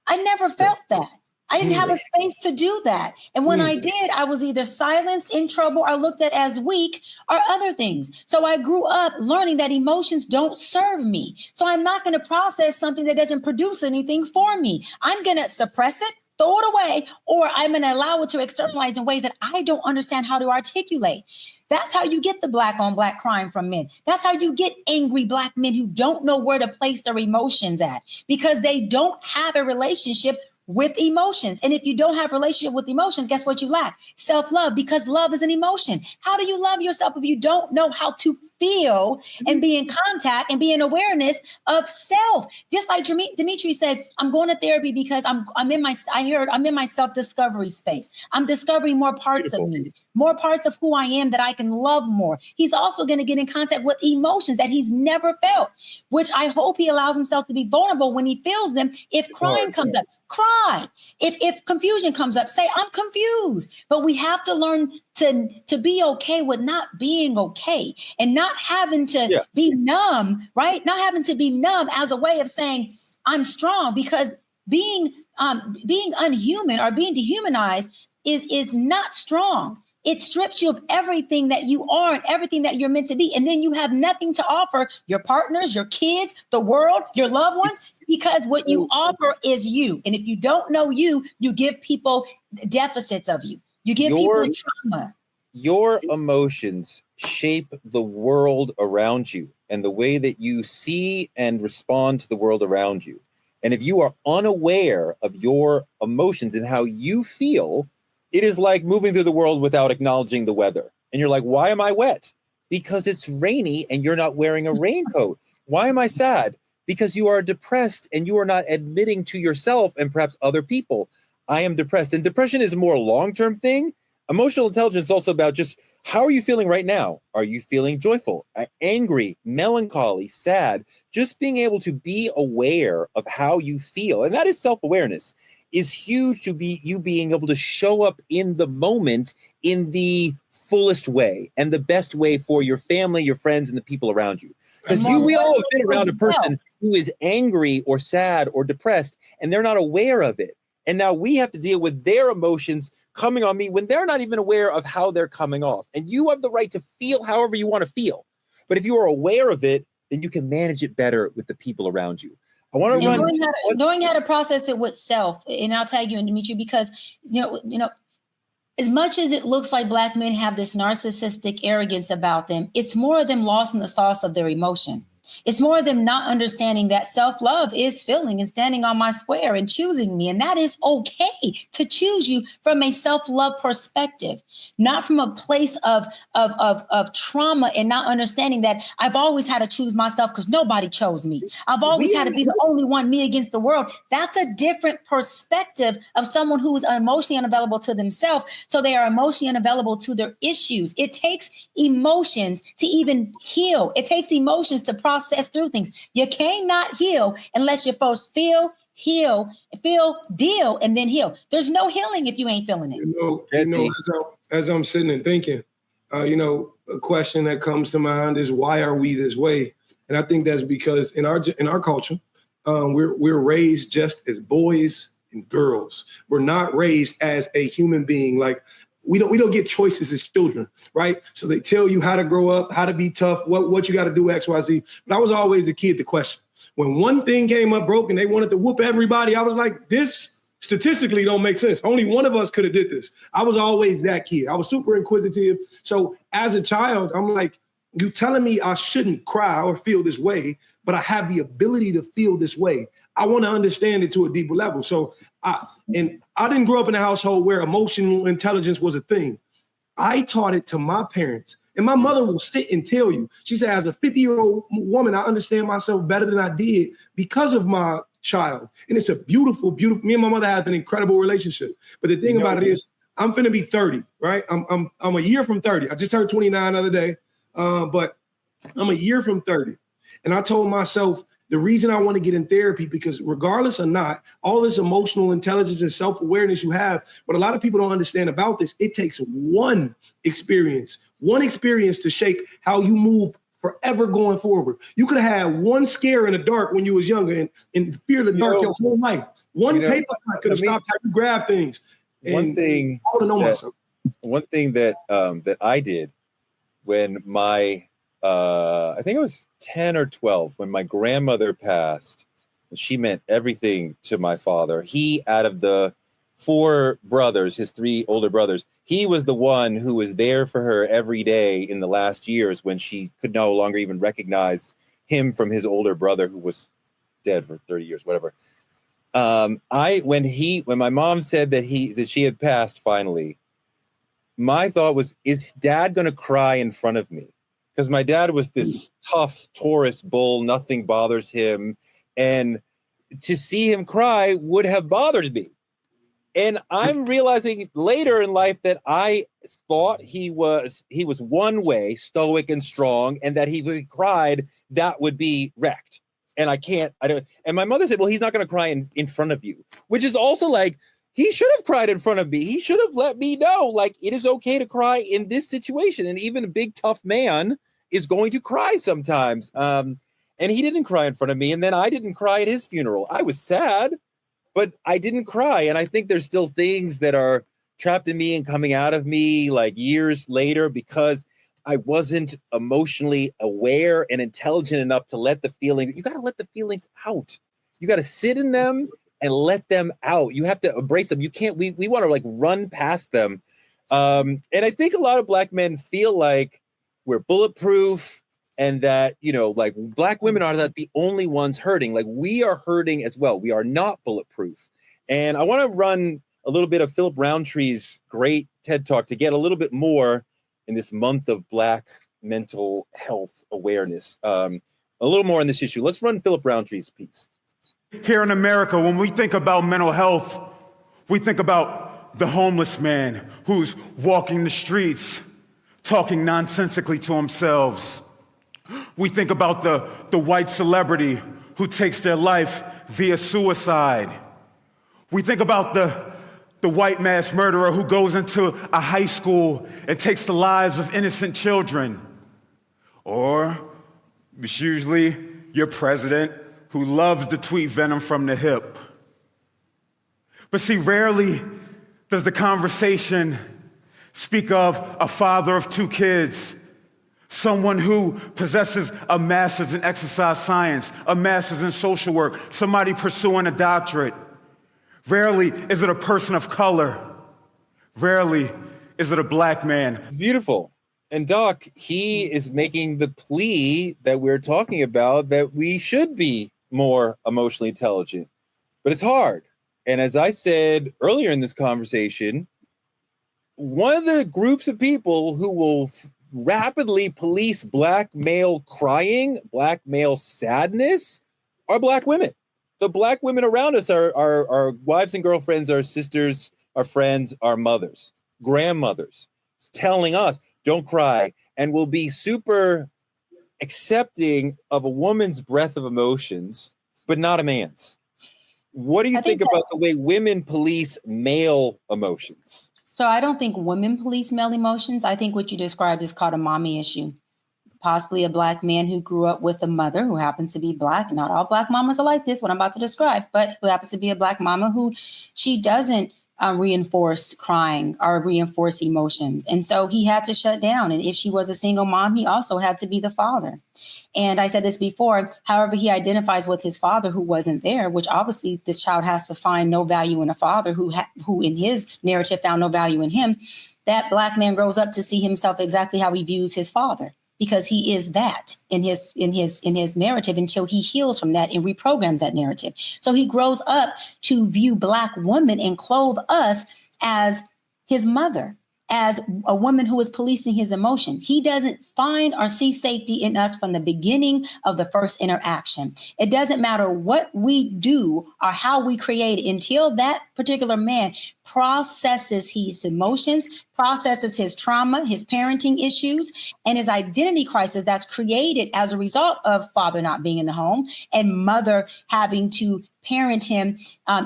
I never felt that. I didn't have a space to do that. And when I did, I was either silenced, in trouble, or looked at as weak or other things. So I grew up learning that emotions don't serve me. So I'm not going to process something that doesn't produce anything for me. I'm going to suppress it, throw it away, or I'm going to allow it to externalize in ways that I don't understand how to articulate. That's how you get the black on black crime from men. That's how you get angry black men who don't know where to place their emotions at because they don't have a relationship with emotions. And if you don't have a relationship with emotions, guess what you lack? Self-love, because love is an emotion. How do you love yourself if you don't know how to feel and be in contact and be in awareness of self? Just like Dimitri said, I'm going to therapy because I'm in my self-discovery space. I'm discovering more parts of me, more parts of who I am that I can love more. He's also going to get in contact with emotions that he's never felt, which I hope he allows himself to be vulnerable when he feels them. If crying comes up, cry. If confusion comes up, say, I'm confused. But we have to learn to be okay with not being okay and not having to be numb, right? Not having to be numb as a way of saying, I'm strong, because being unhuman or being dehumanized is not strong. It strips you of everything that you are and everything that you're meant to be. And then you have nothing to offer your partners, your kids, the world, your loved ones, because what you offer is you. And if you don't know you, you give people deficits of you. You give people trauma. Your emotions shape the world around you and the way that you see and respond to the world around you. And if you are unaware of your emotions and how you feel, it is like moving through the world without acknowledging the weather. And you're like, why am I wet? Because it's rainy and you're not wearing a raincoat. Why am I sad? Because you are depressed and you are not admitting to yourself and perhaps other people, I am depressed. And depression is a more long-term thing. Emotional intelligence is also about just how are you feeling right now? Are you feeling joyful, angry, melancholy, sad? Just being able to be aware of how you feel. And that is self-awareness. Is huge to be you being able to show up in the moment in the fullest way and the best way for your family, your friends, and the people around you. Because we all have been around a person who is angry or sad or depressed, and they're not aware of it. And now we have to deal with their emotions coming on me when they're not even aware of how they're coming off. And you have the right to feel however you want to feel. But if you are aware of it, then you can manage it better with the people around you. I want to And run knowing how to process it with self. And I'll tag you and Dimitri, because, you know, as much as it looks like Black men have this narcissistic arrogance about them, it's more of them lost in the sauce of their emotion. It's more of them not understanding that self-love is feeling and standing on my square and choosing me. And that is okay to choose you from a self-love perspective, not from a place of trauma and not understanding that I've always had to choose myself because nobody chose me. I've always had to be the only one, me against the world. That's a different perspective of someone who is emotionally unavailable to themselves. So they are emotionally unavailable to their issues. It takes emotions to even heal. It takes emotions to process through things. You cannot heal unless you first feel, deal, and then heal. There's no healing if you ain't feeling it. As I'm sitting and thinking, a question that comes to mind is, why are we this way? And I think that's because in our culture, we're raised just as boys and girls. We're not raised as a human being. Like, we don't get choices as children, right? So they tell you how to grow up, how to be tough, what you got to do, X, Y, Z. But I was always the kid to question. When one thing came up broke and they wanted to whoop everybody, I was like, this statistically don't make sense. Only one of us could have did this. I was always that kid. I was super inquisitive. So as a child, I'm like, you telling me I shouldn't cry or feel this way, but I have the ability to feel this way. I want to understand it to a deeper level. So I didn't grow up in a household where emotional intelligence was a thing. I taught it to my parents. And my mother will sit and tell you, she said, as a 50-year-old woman, I understand myself better than I did because of my child. And it's a beautiful, beautiful, me and my mother have an incredible relationship. But the thing about it is, I'm finna be 30, right? I'm a year from 30. I just turned 29 the other day, but I'm a year from 30. And I told myself, the reason I want to get in therapy, because regardless or not, all this emotional intelligence and self-awareness you have, what a lot of people don't understand about this, it takes one experience to shape how you move forever going forward. You could have had one scare in the dark when you was younger and fear the dark your whole life. One paper cut could have stopped how you grab things. One thing that I did when my I think I was 10 or 12 when my grandmother passed. She meant everything to my father. He, out of the 4 brothers, his 3 older brothers, he was the one who was there for her every day in the last years when she could no longer even recognize him from his older brother who was dead for 30 years, whatever. When my mom said that she had passed finally, my thought was, is Dad going to cry in front of me? Because my dad was this tough Taurus bull, nothing bothers him. And to see him cry would have bothered me. And I'm realizing later in life that I thought he was one way, stoic and strong, and that if he cried, that would be wrecked. And and my mother said, well, he's not going to cry in front of you, which is also like, he should have cried in front of me. He should have let me know, like, it is okay to cry in this situation. And even a big, tough man is going to cry sometimes. And he didn't cry in front of me. And then I didn't cry at his funeral. I was sad, but I didn't cry. And I think there's still things that are trapped in me and coming out of me like years later because I wasn't emotionally aware and intelligent enough to let the feelings, you got to let the feelings out. You got to sit in them and let them out. You have to embrace them. You can't, we want to like run past them. And I think a lot of Black men feel like we're bulletproof and that, like Black women are not the only ones hurting. Like we are hurting as well. We are not bulletproof. And I want to run a little bit of Philip Roundtree's great TED Talk to get a little bit more in this month of Black mental health awareness. A little more on this issue. Let's run Philip Roundtree's piece. Here in America, when we think about mental health, we think about the homeless man who's walking the streets, talking nonsensically to themselves. We think about the white celebrity who takes their life via suicide. We think about the white mass murderer who goes into a high school and takes the lives of innocent children. Or it's usually your president who loves to tweet venom from the hip. But see, rarely does the conversation speak of a father of 2 kids Someone who possesses a master's in exercise science, a master's in social work, somebody pursuing a doctorate. Rarely is it a person of color. Rarely is it a black man. It's beautiful. And Doc, he is making the plea that we're talking about, that we should be more emotionally intelligent. But it's hard. And as I said earlier in this conversation, one of the groups of people who will rapidly police black male crying, black male sadness, are black women. The black women around us are our wives and girlfriends, our sisters, our friends, our mothers, grandmothers, telling us, don't cry, and will be super accepting of a woman's breath of emotions, but not a man's. What do you think about the way women police male emotions? So I don't think women police male emotions. I think what you described is called a mommy issue. Possibly a black man who grew up with a mother who happens to be black. Not all black mamas are like this, what I'm about to describe, but who happens to be a black mama who she doesn't reinforce crying or reinforce emotions. And so he had to shut down. And if she was a single mom, he also had to be the father. And I said this before, however, he identifies with his father who wasn't there, which obviously this child has to find no value in a father who in his narrative found no value in him. That black man grows up to see himself exactly how he views his father, because he is that in his narrative until he heals from that and reprograms that narrative. So he grows up to view black women and clothe us as his mother, as a woman who is policing his emotion. He doesn't find or see safety in us from the beginning of the first interaction. It doesn't matter what we do or how we create it until that particular man processes his emotions, processes his trauma, his parenting issues, and his identity crisis that's created as a result of father not being in the home and mother having to parent him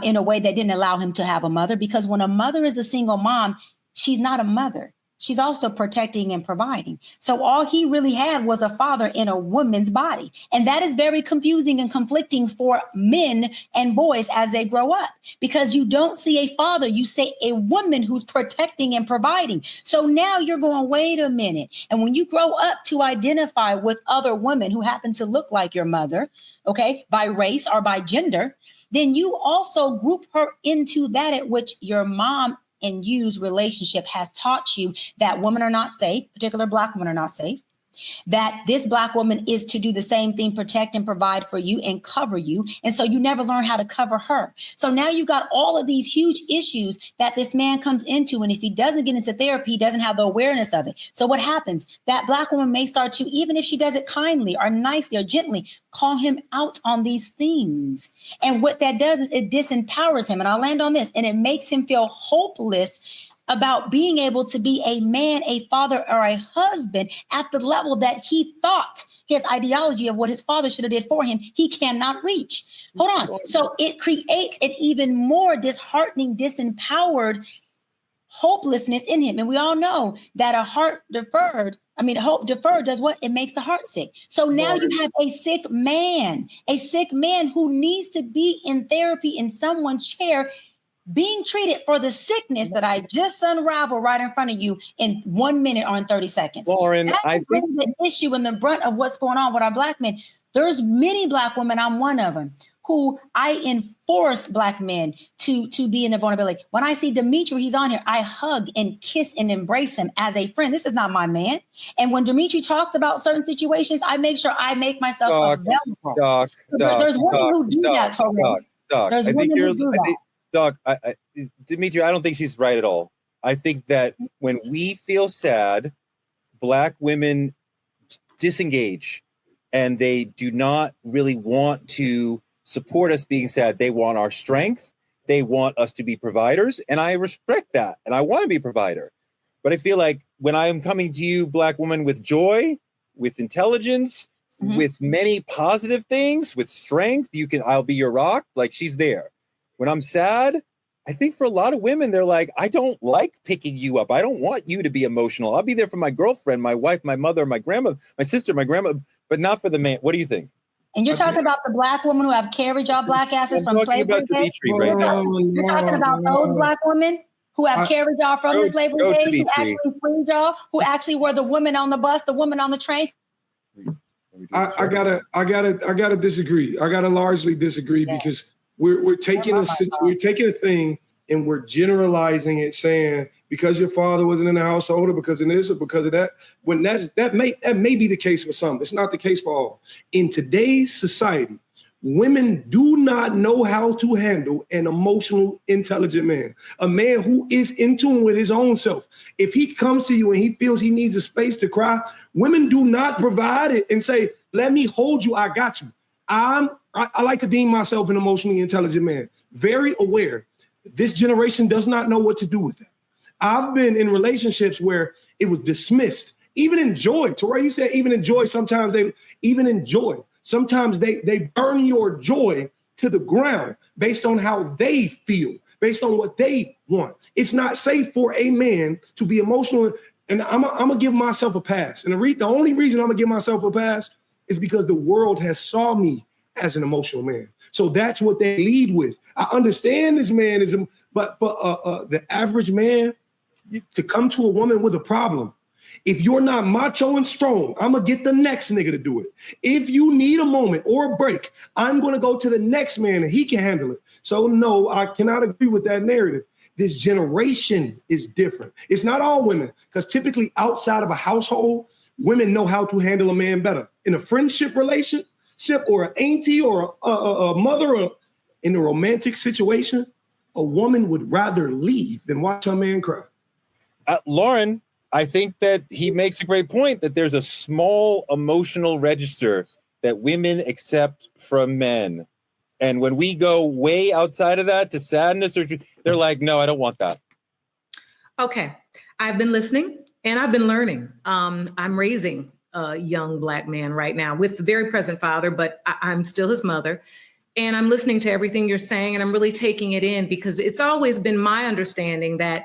in a way that didn't allow him to have a mother. Because when a mother is a single mom, she's not a mother. She's also protecting and providing. So all he really had was a father in a woman's body. And that is very confusing and conflicting for men and boys as they grow up, because you don't see a father, you see a woman who's protecting and providing. So now you're going, wait a minute. And when you grow up to identify with other women who happen to look like your mother, okay, by race or by gender, then you also group her into that at which your mom and you's relationship has taught you that women are not safe, particular black women are not safe, that this black woman is to do the same thing, protect and provide for you and cover you. And so you never learn how to cover her. So now you got all of these huge issues that this man comes into. And if he doesn't get into therapy, he doesn't have the awareness of it. So what happens? That black woman may start to, even if she does it kindly or nicely or gently, call him out on these things. And what that does is it disempowers him. And I'll land on this. And it makes him feel hopeless about being able to be a man, a father, or a husband at the level that he thought his ideology of what his father should have did for him, he cannot reach. Hold on. So it creates an even more disheartening, disempowered hopelessness in him. And we all know that hope deferred does what? It makes the heart sick. So now you have a sick man who needs to be in therapy in someone's chair, being treated for the sickness that I just unraveled right in front of you in 1 minute or in 30 seconds. Lauren, that's I think the issue and the brunt of what's going on with our black men. There's many black women, I'm one of them, who I enforce black men to be in their vulnerability. When I see Dimitri, he's on here, I hug and kiss and embrace him as a friend. This is not my man. And when Dimitri talks about certain situations, I make sure I make myself available. There's women who do that, Torre. There's women who do that. Doc, Dimitri, I don't think she's right at all. I think that when we feel sad, black women disengage and they do not really want to support us being sad. They want our strength. They want us to be providers. And I respect that. And I want to be a provider. But I feel like when I am coming to you, black woman, with joy, with intelligence, with many positive things, with strength, I'll be your rock. Like, she's there. When I'm sad, I think for a lot of women, they're like, I don't like picking you up. I don't want you to be emotional. I'll be there for my girlfriend, my wife, my mother, my grandmother, my sister, my grandma, but not for the man. What do you think? And you're talking about the black women who have carried y'all black asses from slavery? Dimitri right now. You're talking about those black women? who have carried y'all from the slavery days, who actually freed y'all, who actually were the women on the bus, the women on the train. I gotta disagree. I gotta largely disagree because we're taking a thing and we're generalizing it, saying because your father wasn't in the household or because of this or because of that. When that may be the case for some. It's not the case for all. In today's society, women do not know how to handle an emotional, intelligent man, a man who is in tune with his own self. If he comes to you and he feels he needs a space to cry, women do not provide it and say, let me hold you, I got you. I like to deem myself an emotionally intelligent man, very aware. This generation does not know what to do with that. I've been in relationships where it was dismissed, even in joy. Toray, you said even in joy, sometimes they burn your joy to the ground based on how they feel, based on what they want. It's not safe for a man to be emotional. And I'm gonna give myself a pass. And the only reason I'm gonna give myself a pass is because the world has saw me as an emotional man. So that's what they lead with. I understand this man is, but for the average man to come to a woman with a problem, if you're not macho and strong, I'm going to get the next nigga to do it. If you need a moment or a break, I'm going to go to the next man and he can handle it. So no, I cannot agree with that narrative. This generation is different. It's not all women, because typically outside of a household, women know how to handle a man better. In a friendship relationship or an auntie or a mother or in a romantic situation, a woman would rather leave than watch her man cry. Lauren, I think that he makes a great point that there's a small emotional register that women accept from men. And when we go way outside of that to sadness, they're like, no, I don't want that. Okay. I've been listening and I've been learning. I'm raising a young Black man right now with the very present father, but I'm still his mother. And I'm listening to everything you're saying and I'm really taking it in because it's always been my understanding that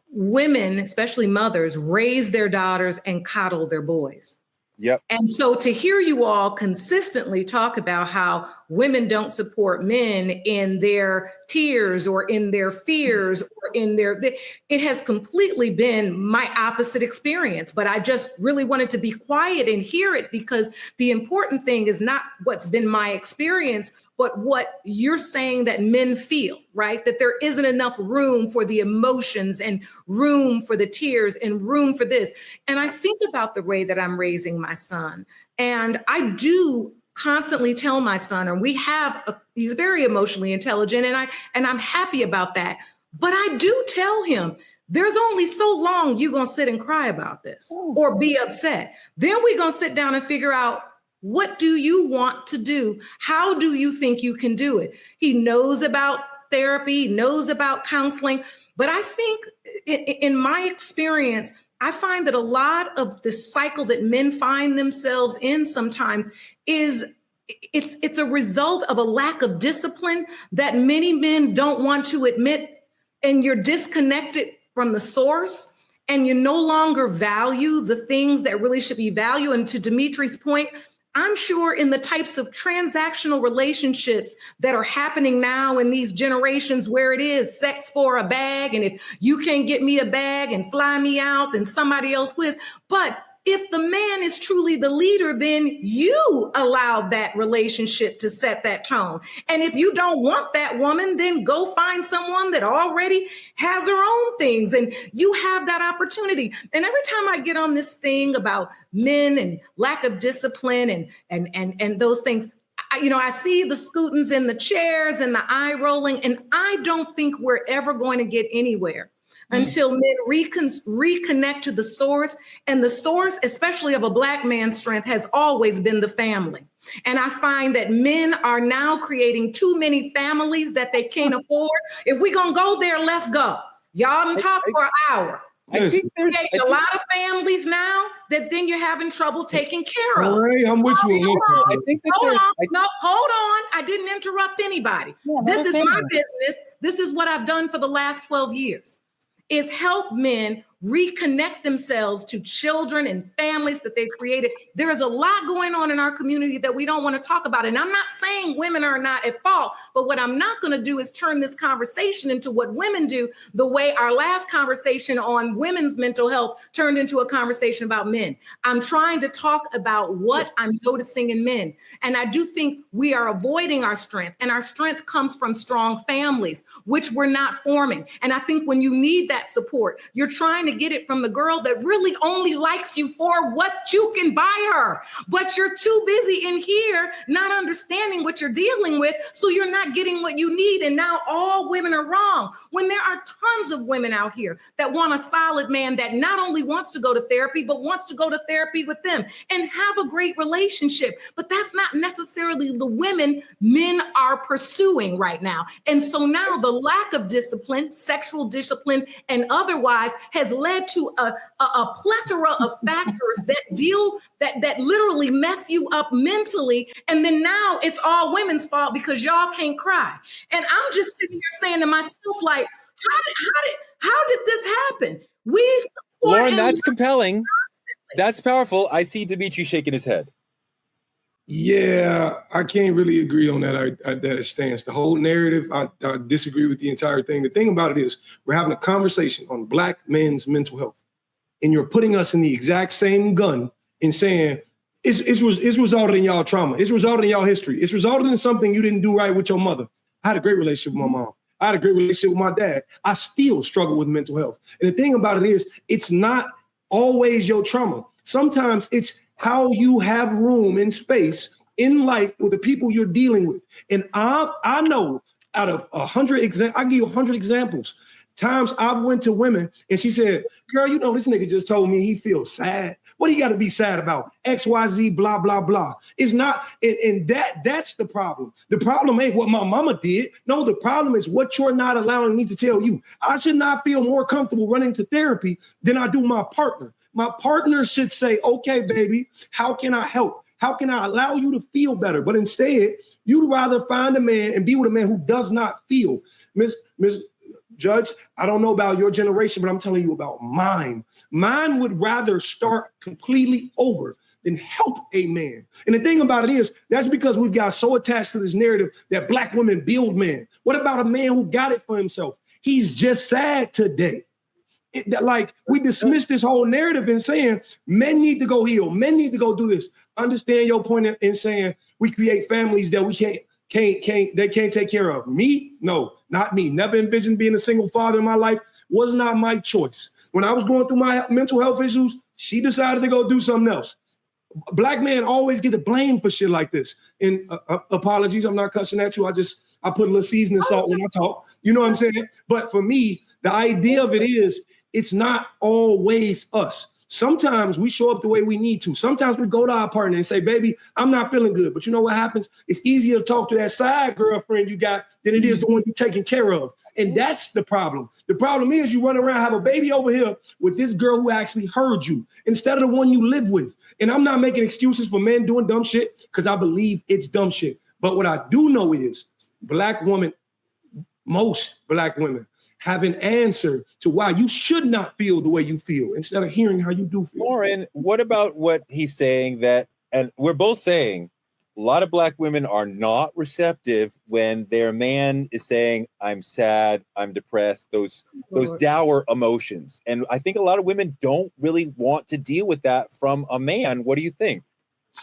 women, especially mothers, raise their daughters and coddle their boys. Yep. And so to hear you all consistently talk about how women don't support men in their tears or in their fears or it has completely been my opposite experience. But I just really wanted to be quiet and hear it because the important thing is not what's been my experience, but what you're saying that men feel, right? That there isn't enough room for the emotions and room for the tears and room for this. And I think about the way that I'm raising my son. And I do constantly tell my son, and he's very emotionally intelligent, and I'm happy about that. But I do tell him, there's only so long you're gonna sit and cry about this or be upset. Then we're gonna sit down and figure out, what do you want to do? How do you think you can do it? He knows about therapy, knows about counseling, but I think in my experience, I find that a lot of the cycle that men find themselves in sometimes it's a result of a lack of discipline that many men don't want to admit, and you're disconnected from the source and you no longer value the things that really should be valued. And to Dimitri's point, I'm sure in the types of transactional relationships that are happening now in these generations where it is sex for a bag, and if you can't get me a bag and fly me out, then somebody else will. But if the man is truly the leader, then you allow that relationship to set that tone. And if you don't want that woman, then go find someone that already has her own things and you have that opportunity. And every time I get on this thing about men and lack of discipline and those things, I see the scootings in the chairs and the eye rolling, and I don't think we're ever going to get anywhere until men reconnect to the source. And the source, especially of a Black man's strength, has always been the family. And I find that men are now creating too many families that they can't afford. If we're going to go there, let's go. Y'all can talk for an hour. I think there's a lot of families now that then you're having trouble taking care of. All right, I'm with you. Hold on. I didn't interrupt anybody. Yeah, this is my business. This is what I've done for the last 12 years. Is help men reconnect themselves to children and families that they've created. There is a lot going on in our community that we don't want to talk about. And I'm not saying women are not at fault, but what I'm not going to do is turn this conversation into what women do, the way our last conversation on women's mental health turned into a conversation about men. I'm trying to talk about what I'm noticing in men. And I do think we are avoiding our strength, and our strength comes from strong families, which we're not forming. And I think when you need that support, you're trying to get it from the girl that really only likes you for what you can buy her. But you're too busy in here not understanding what you're dealing with, so you're not getting what you need. And now all women are wrong, when there are tons of women out here that want a solid man that not only wants to go to therapy, but wants to go to therapy with them and have a great relationship. But that's not necessarily the women men are pursuing right now. And so now the lack of discipline, sexual discipline, and otherwise has led to a plethora of factors that literally mess you up mentally. And then now it's all women's fault because y'all can't cry. And I'm just sitting here saying to myself, like, how did this happen? We support Lauren, that's compelling. That's powerful. I see Dimitri shaking his head. Yeah, I can't really agree on that stance. The whole narrative, I disagree with the entire thing. The thing about it is we're having a conversation on Black men's mental health, and you're putting us in the exact same gun and saying it's resulted in y'all trauma. It's resulted in y'all history. It's resulted in something you didn't do right with your mother. I had a great relationship with my mom. I had a great relationship with my dad. I still struggle with mental health. And the thing about it is it's not always your trauma. Sometimes it's how you have room and space in life with the people you're dealing with. And I know out of 100 examples, I give you 100 examples. Times I've went to women and she said, girl, you know, this nigga just told me he feels sad. What he got to be sad about? XYZ, blah, blah, blah. It's not, and that's the problem. The problem ain't what my mama did. No, the problem is what you're not allowing me to tell you. I should not feel more comfortable running to therapy than I do my partner. My partner should say, okay, baby, how can I help? How can I allow you to feel better? But instead, you'd rather find a man and be with a man who does not feel. Miss Judge, I don't know about your generation, but I'm telling you about mine. Mine would rather start completely over than help a man. And the thing about it is, that's because we've got so attached to this narrative that Black women build men. What about a man who got it for himself? He's just sad today. Like we dismiss this whole narrative in saying men need to go heal, men need to go do this. Understand your point in saying we create families that we can't take care of. Me? No, not me. Never envisioned being a single father in my life. Was not my choice. When I was going through my mental health issues, she decided to go do something else. Black men always get the blame for shit like this. And apologies, I'm not cussing at you. I put a little seasoning salt when I talk. You know what I'm saying? But for me, the idea of it is, it's not always us. Sometimes we show up the way we need to. Sometimes we go to our partner and say, baby, I'm not feeling good. But you know what happens? It's easier to talk to that side girlfriend you got than it is the one you're taking care of. And that's the problem. The problem is you run around, have a baby over here with this girl who actually heard you instead of the one you live with. And I'm not making excuses for men doing dumb shit because I believe it's dumb shit. But what I do know is most Black women have an answer to why you should not feel the way you feel instead of hearing how you do feel. Lauren, what about what he's saying that, and we're both saying a lot of Black women are not receptive when their man is saying, I'm sad, I'm depressed, those dour emotions. And I think a lot of women don't really want to deal with that from a man. What do you think?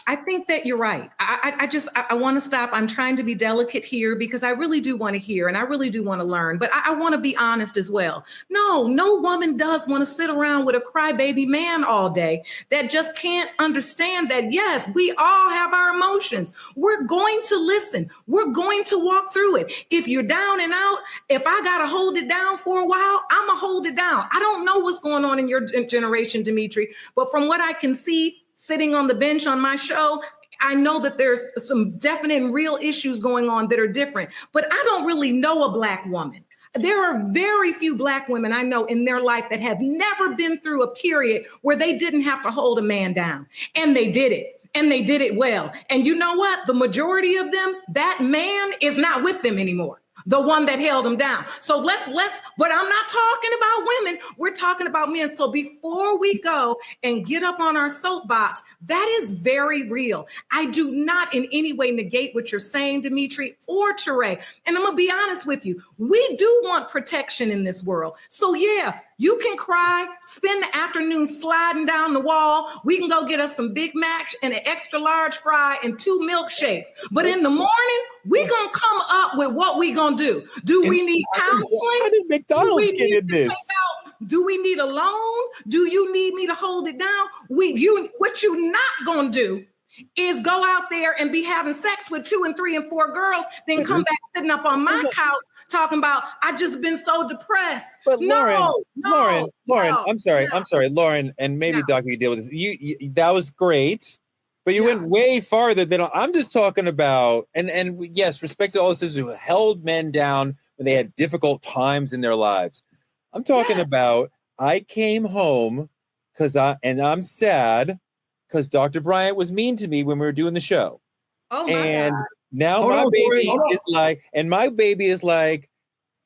I think that you're right. I want to stop. I'm trying to be delicate here because I really do want to hear and I really do want to learn, but I want to be honest as well. No woman does want to sit around with a crybaby man all day that just can't understand that, yes, we all have our emotions. We're going to listen. We're going to walk through it. If you're down and out, if I got to hold it down for a while, I'm going to hold it down. I don't know what's going on in your generation, Dimitri, but from what I can see, sitting on the bench on my show, I know that there's some definite and real issues going on that are different, but I don't really know a Black woman. There are very few Black women I know in their life that have never been through a period where they didn't have to hold a man down, and they did it. And they did it well. And you know what? The majority of them, that man is not with them anymore. the one that held him down. So but I'm not talking about women. We're talking about men. So before we go and get up on our soapbox, that is very real. I do not in any way negate what you're saying, Dimitri or Teray. And I'm going to be honest with you. We do want protection in this world. So yeah, you can cry, spend the afternoon sliding down the wall. We can go get us some Big Macs and an extra large fry and 2 milkshakes. But in the morning, we gonna come up with what we gonna do. Do we need counseling? How did McDonald's get in this? Do we need a loan? Do you need me to hold it down? What you not gonna do is go out there and be having sex with 2 and 3 and 4 girls, then come back sitting up on my couch talking about I just been so depressed. But Lauren, no, I'm sorry, Lauren, and maybe Doc, you can deal with this. You that was great, but you went way farther than I'm just talking about. And yes, respect to all the sisters who held men down when they had difficult times in their lives. I'm talking about I came home I'm sad because Dr. Bryant was mean to me when we were doing the show. Oh my God. Now my baby is like,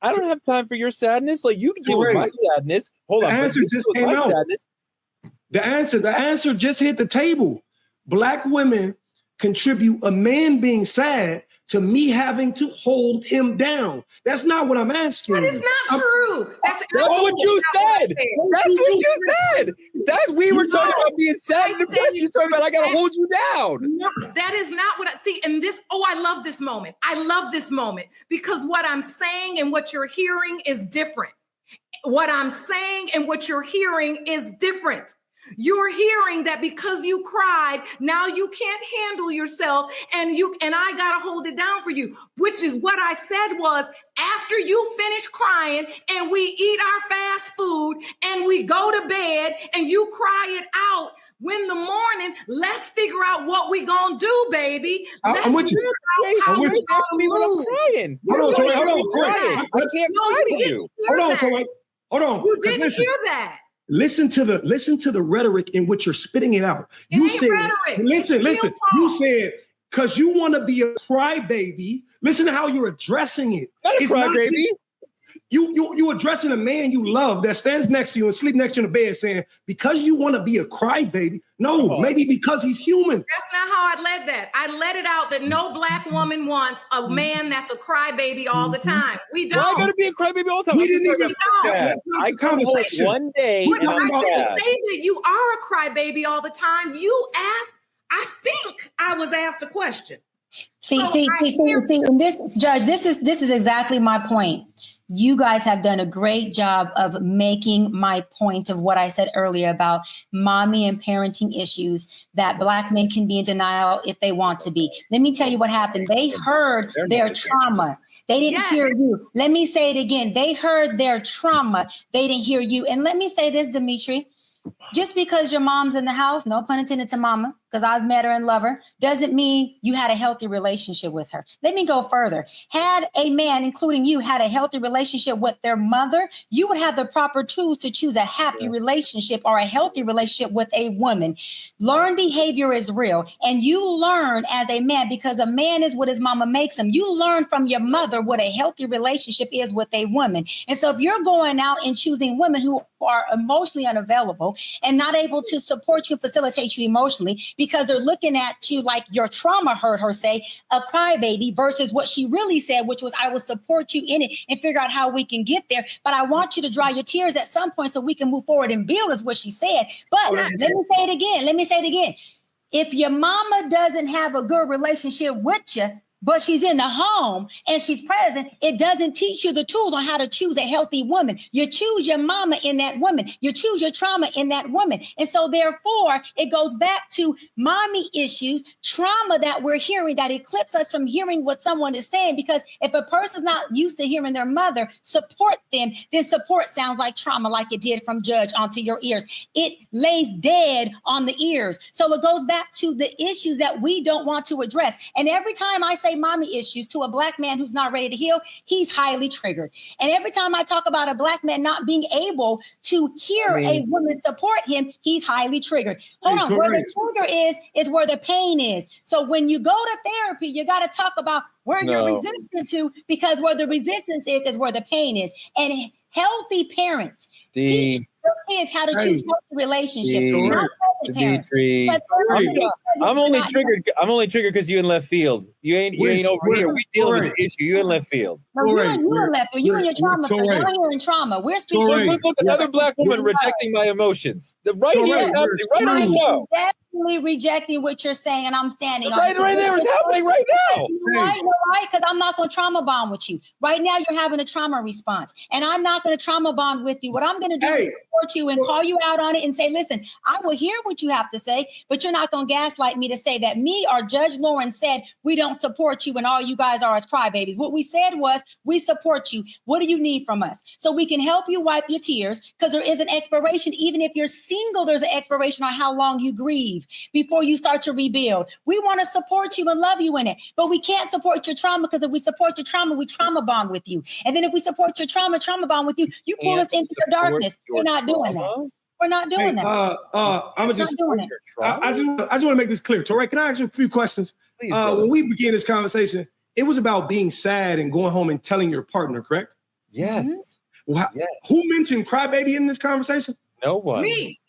I don't have time for your sadness. Like you can deal with my sadness. Hold on. The answer just came out. The answer just hit the table. Black women contribute a man being sad to me having to hold him down. That's not what I'm asking. That is not true. That's what you said. That's what you said. We were talking about being sad and depressed. You're talking about I gotta hold you down. No, that is not what I see. And I love this moment. I love this moment because what I'm saying and what you're hearing is different. What I'm saying and what you're hearing is different. You're hearing that because you cried, now you can't handle yourself and I gotta hold it down for you, which is what I said was after you finish crying and we eat our fast food and we go to bed and you cry it out, when the morning, let's figure out what we gonna do, baby. I'm with you. I'm with you. Crying. Hold on, Tori. I can't cry to you. Hold on, Tori. Hold on. You didn't hear that. Listen to the rhetoric in which you're spitting it out. You said, listen. You said, because you want to be a crybaby. Listen to how you're addressing it. Not a crybaby. You addressing a man you love that stands next to you and sleep next to you in the bed saying, because you want to be a crybaby. No, maybe because he's human. That's not how I led that. I let it out that no Black woman wants a man that's a crybaby all the time. We don't. Why gotta be a crybaby all the time? We didn't even I come home one day and I I'm didn't say that you are a crybaby all the time. You asked, I think I was asked a question. See, and this, Judge, this is exactly my point. You guys have done a great job of making my point of what I said earlier about mommy and parenting issues, that Black men can be in denial if they want to be. Let me tell you what happened. They heard their trauma. They didn't hear you. Let me say it again. They heard their trauma. They didn't hear you. And let me say this, Dimitri. Just because your mom's in the house, no pun intended to mama, because I've met her and love her, doesn't mean you had a healthy relationship with her. Let me go further. Had a man, including you, had a healthy relationship with their mother, you would have the proper tools to choose a happy relationship or a healthy relationship with a woman. Learned behavior is real. And you learn as a man, because a man is what his mama makes him. You learn from your mother what a healthy relationship is with a woman. And so if you're going out and choosing women who are emotionally unavailable and not able to support you, facilitate you emotionally, because they're looking at you like your trauma hurt her, say, a crybaby, versus what she really said, which was, I will support you in it and figure out how we can get there. But I want you to dry your tears at some point so we can move forward and build, is what she said. But let me say it again. If your mama doesn't have a good relationship with you, but she's in the home and she's present, it doesn't teach you the tools on how to choose a healthy woman. You choose your mama in that woman. You choose your trauma in that woman. And so therefore, it goes back to mommy issues, trauma that we're hearing that eclipse us from hearing what someone is saying. Because if a person's not used to hearing their mother support them, then support sounds like trauma, like it did from Judge onto your ears. It lays dead on the ears. So it goes back to the issues that we don't want to address. And every time I say say mommy issues to a black man who's not ready to heal, he's highly triggered. And every time I talk about a black man not being able to hear a woman support him, he's highly triggered. Hold on, where the trigger is where the pain is. So when you go to therapy, you got to talk about where you're resistant to, because where the resistance is where the pain is. And healthy parents teach their kids how to choose healthy relationships. Not healthy parents. I'm only triggered because you in left field. You ain't over here. We dealing with the issue. You in left field. No, you in left field. You in your trauma. You're here in trauma. We're speaking. Look, another black woman rejecting my emotions. Right here, right on the show. Definitely rejecting what you're saying, and I'm standing right there. It's happening right now. Right, because I'm not going to trauma bond with you. Right now, you're having a trauma response, and I'm not going to trauma bond with you. What I'm going to do is support you and call you out on it and say, listen, I will hear what you have to say, but you're not going to gaslight me to say that me or Judge Lauren said we don't support you and all you guys are is crybabies. What we said was we support you. What do you need from us? So we can help you wipe your tears, because there is an expiration. Even if you're single, there's an expiration on how long you grieve before you start to rebuild. We want to support you and love you in it, but we can't support your trauma, because if we support your trauma, we trauma bond with you. And then if we support your trauma bond with you, you pull us into your darkness. We're not doing that. We're not doing that. I'm just doing it. I just want to make this clear. Touré, can I ask you a few questions? Please, when we began this conversation, it was about being sad and going home and telling your partner, correct? Yes. Well, who mentioned crybaby in this conversation? No one. Me.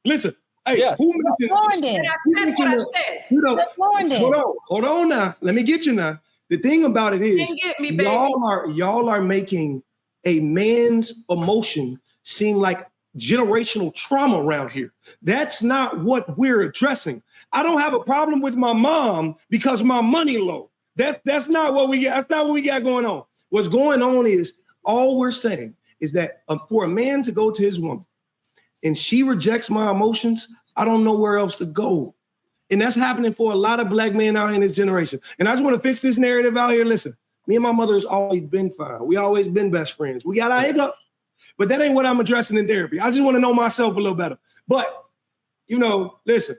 Listen. Hey, who mentioned? Lauren did. I said what I said. Lauren did. Hold on now. Let me get you now. The thing about it is, get me, baby. y'all are making a man's emotion seem like generational trauma around here. That's not what we're addressing. I don't have a problem with my mom because my money low. That's not what we got. That's not what we got going on. What's going on is, all we're saying is that for a man to go to his woman and she rejects my emotions, I don't know where else to go. And that's happening for a lot of black men out here in this generation. And I just want to fix this narrative out here. Listen, me and my mother has always been fine. We always been best friends. We got our hiccups, but that ain't what I'm addressing in therapy. I just want to know myself a little better. But, listen,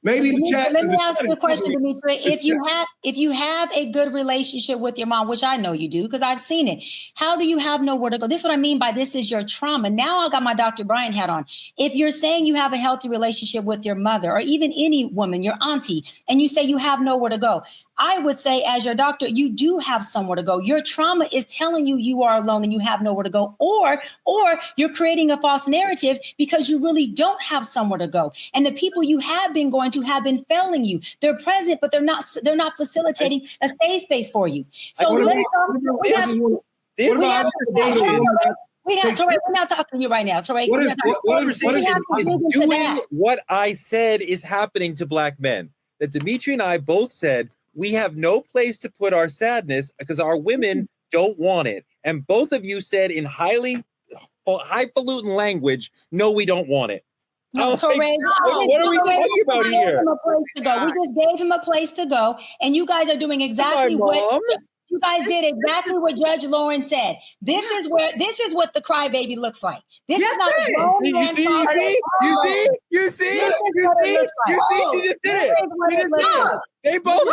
maybe the chat. Let me ask you a question, Dimitri. If you have a good relationship with your mom, which I know you do because I've seen it, how do you have nowhere to go? This is what I mean by this is your trauma. Now I got my Dr. Brian hat on. If you're saying you have a healthy relationship with your mother or even any woman, your auntie, and you say you have nowhere to go, I would say as your doctor, you do have somewhere to go. Your trauma is telling you you are alone and you have nowhere to go, or you're creating a false narrative because you really don't have somewhere to go. And the people you have been going to have been failing you. They're present, but they're not facilitating a safe space for you. So we're not talking to you right now. Touré, doing what I said is happening to black men. That Dimitri and I both said we have no place to put our sadness because our women don't want it. And both of you said in highfalutin language, no, we don't want it. No, Touré, what are we talking about here? We just gave him a place to go, and you guys are doing exactly what you guys did. Exactly what Judge Lauren said. This is what the crybaby looks like. This is not a grown man. You see? She just did it. They both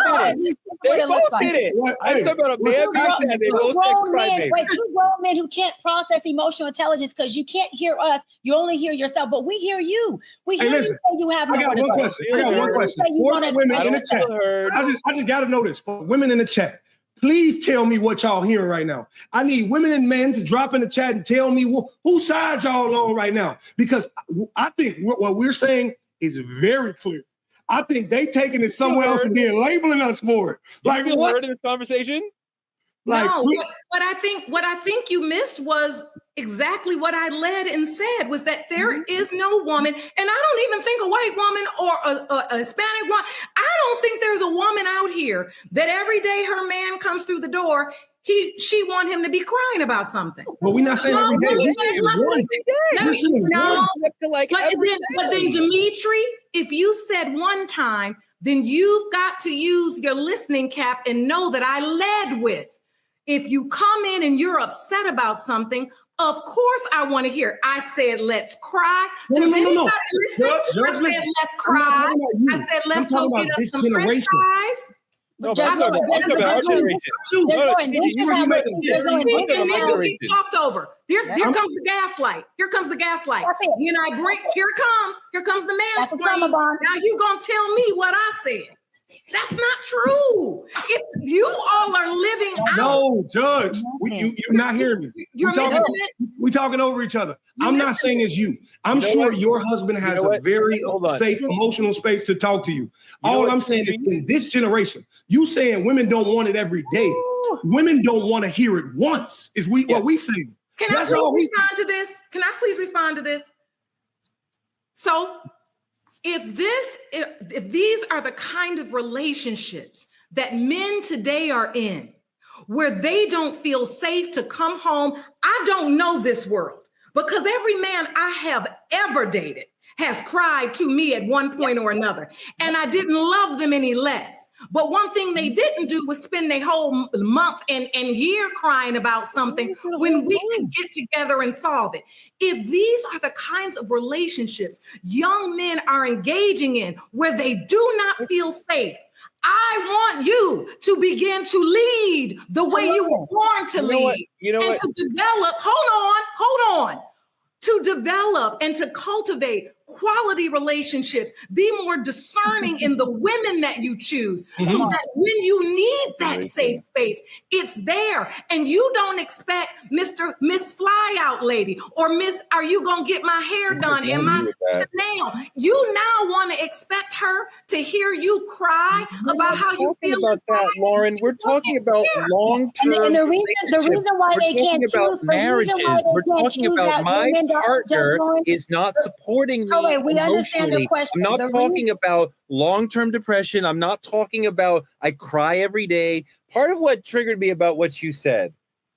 did it. I'm talking about a man being sad. They both said crybaby. Wait, two grown men who can't process emotional intelligence because you can't hear us. You only hear yourself, but we hear you. We hear you say you have no one question. I got one question. For the women in the chat, I just got to know this. For women in the chat, please tell me what y'all hearing right now. I need women and men to drop in the chat and tell me whose side y'all on right now. Because I think what we're saying is very clear. I think they taking it somewhere else and then labeling us for it. Like, what? Heard in this conversation? Like, no, what I think you missed was exactly what I led and said was that there is no woman, and I don't even think a white woman or a Hispanic woman. I don't think there's a woman out here that every day her man comes through the door, she want him to be crying about something. Well, we're not saying every day. But then Dimitri, if you said one time, then you've got to use your listening cap and know that I led with. If you come in and you're upset about something, of course I want to hear. I said, let's cry. Does anybody listen? I said, let's cry. I said, let's go get us some French fries. No, but Judge I'm talking Lauren, about our generation. Get talked over. Here comes the gaslight. Here comes the gaslight. When I bring, here comes the mansplaining. Now you gonna tell me what I said. That's not true. You all are living out. No, Judge, you're not hearing me. We're talking over each other. I'm not saying it's you. I'm sure your husband has a very safe emotional space to talk to you. All I'm saying is in this generation, you saying women don't want it every day. Women don't want to hear it once, is what we say. Can I please respond to this? Can I please respond to this? So if these are the kind of relationships that men today are in, where they don't feel safe to come home, I don't know this world, because every man I have ever dated has cried to me at one point or another, and I didn't love them any less. But one thing they didn't do was spend their whole month and year crying about something when we could get together and solve it. If these are the kinds of relationships young men are engaging in where they do not feel safe, I want you to begin to lead the way you were born to lead. And to develop, hold on, to develop and to cultivate quality relationships. Be more discerning in the women that you choose, so that when you need that safe space, it's there. And you don't expect Miss Flyout Lady or Miss, are you gonna get my hair done and my nail? You now want to expect her to hear you cry about how you feel about that, Lauren. We're talking about long-term. And the reason why they can't choose marriages. We're talking about my partner is not supporting me. We understand the question. I'm not talking about long-term depression. I'm not talking about I cry every day. Part of what triggered me about what you said,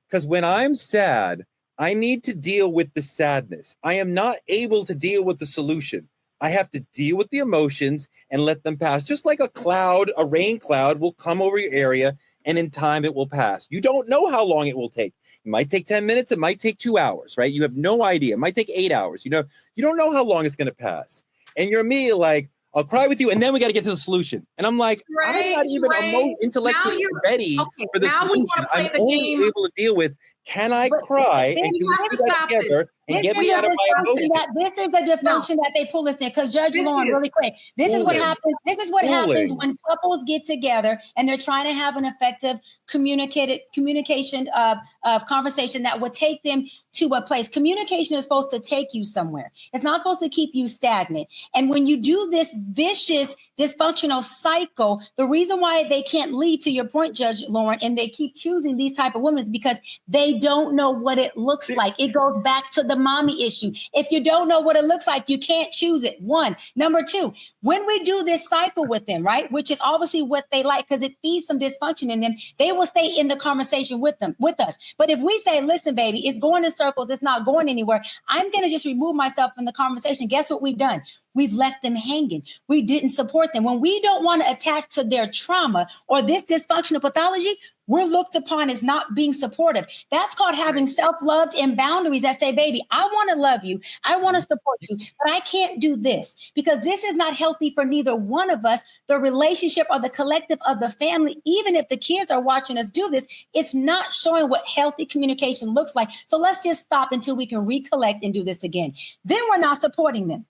because when I'm sad, I need to deal with the sadness. I am not able to deal with the solution. I have to deal with the emotions and let them pass. Just like a cloud, a rain cloud will come over your area, and in time it will pass. You don't know how long it will take. It might take 10 minutes. It might take 2 hours, right? You have no idea. It might take 8 hours. You don't know how long it's going to pass. And you're immediately like, I'll cry with you, and then we got to get to the solution. And I'm like, I'm not even intellectually ready for the solution. I'm only able to deal with, can I cry and do that together and get me out of my emotions? This is the dysfunction that they pull us in. Because Judge Lauren, really quick, this is what happens. This is what happens when couples get together and they're trying to have an effective communication of conversation that would take them to a place. Communication is supposed to take you somewhere. It's not supposed to keep you stagnant. And when you do this vicious, dysfunctional cycle, the reason why they can't lead, to your point, Judge Lauren, and they keep choosing these type of women is because they don't know what it looks like. It goes back to the mommy issue. If you don't know what it looks like, you can't choose it. One. Number two, when we do this cycle with them, right, which is obviously what they like because it feeds some dysfunction in them, they will stay in the conversation with us. But if we say, listen, baby, it's going in circles, it's not going anywhere, I'm going to just remove myself from the conversation. Guess what we've done? We've left them hanging. We didn't support them. When we don't want to attach to their trauma or this dysfunctional pathology, we're looked upon as not being supportive. That's called having self-love and boundaries that say, baby, I want to love you. I want to support you, but I can't do this because this is not healthy for neither one of us, the relationship or the collective of the family. Even if the kids are watching us do this, it's not showing what healthy communication looks like. So let's just stop until we can recollect and do this again. Then we're not supporting them.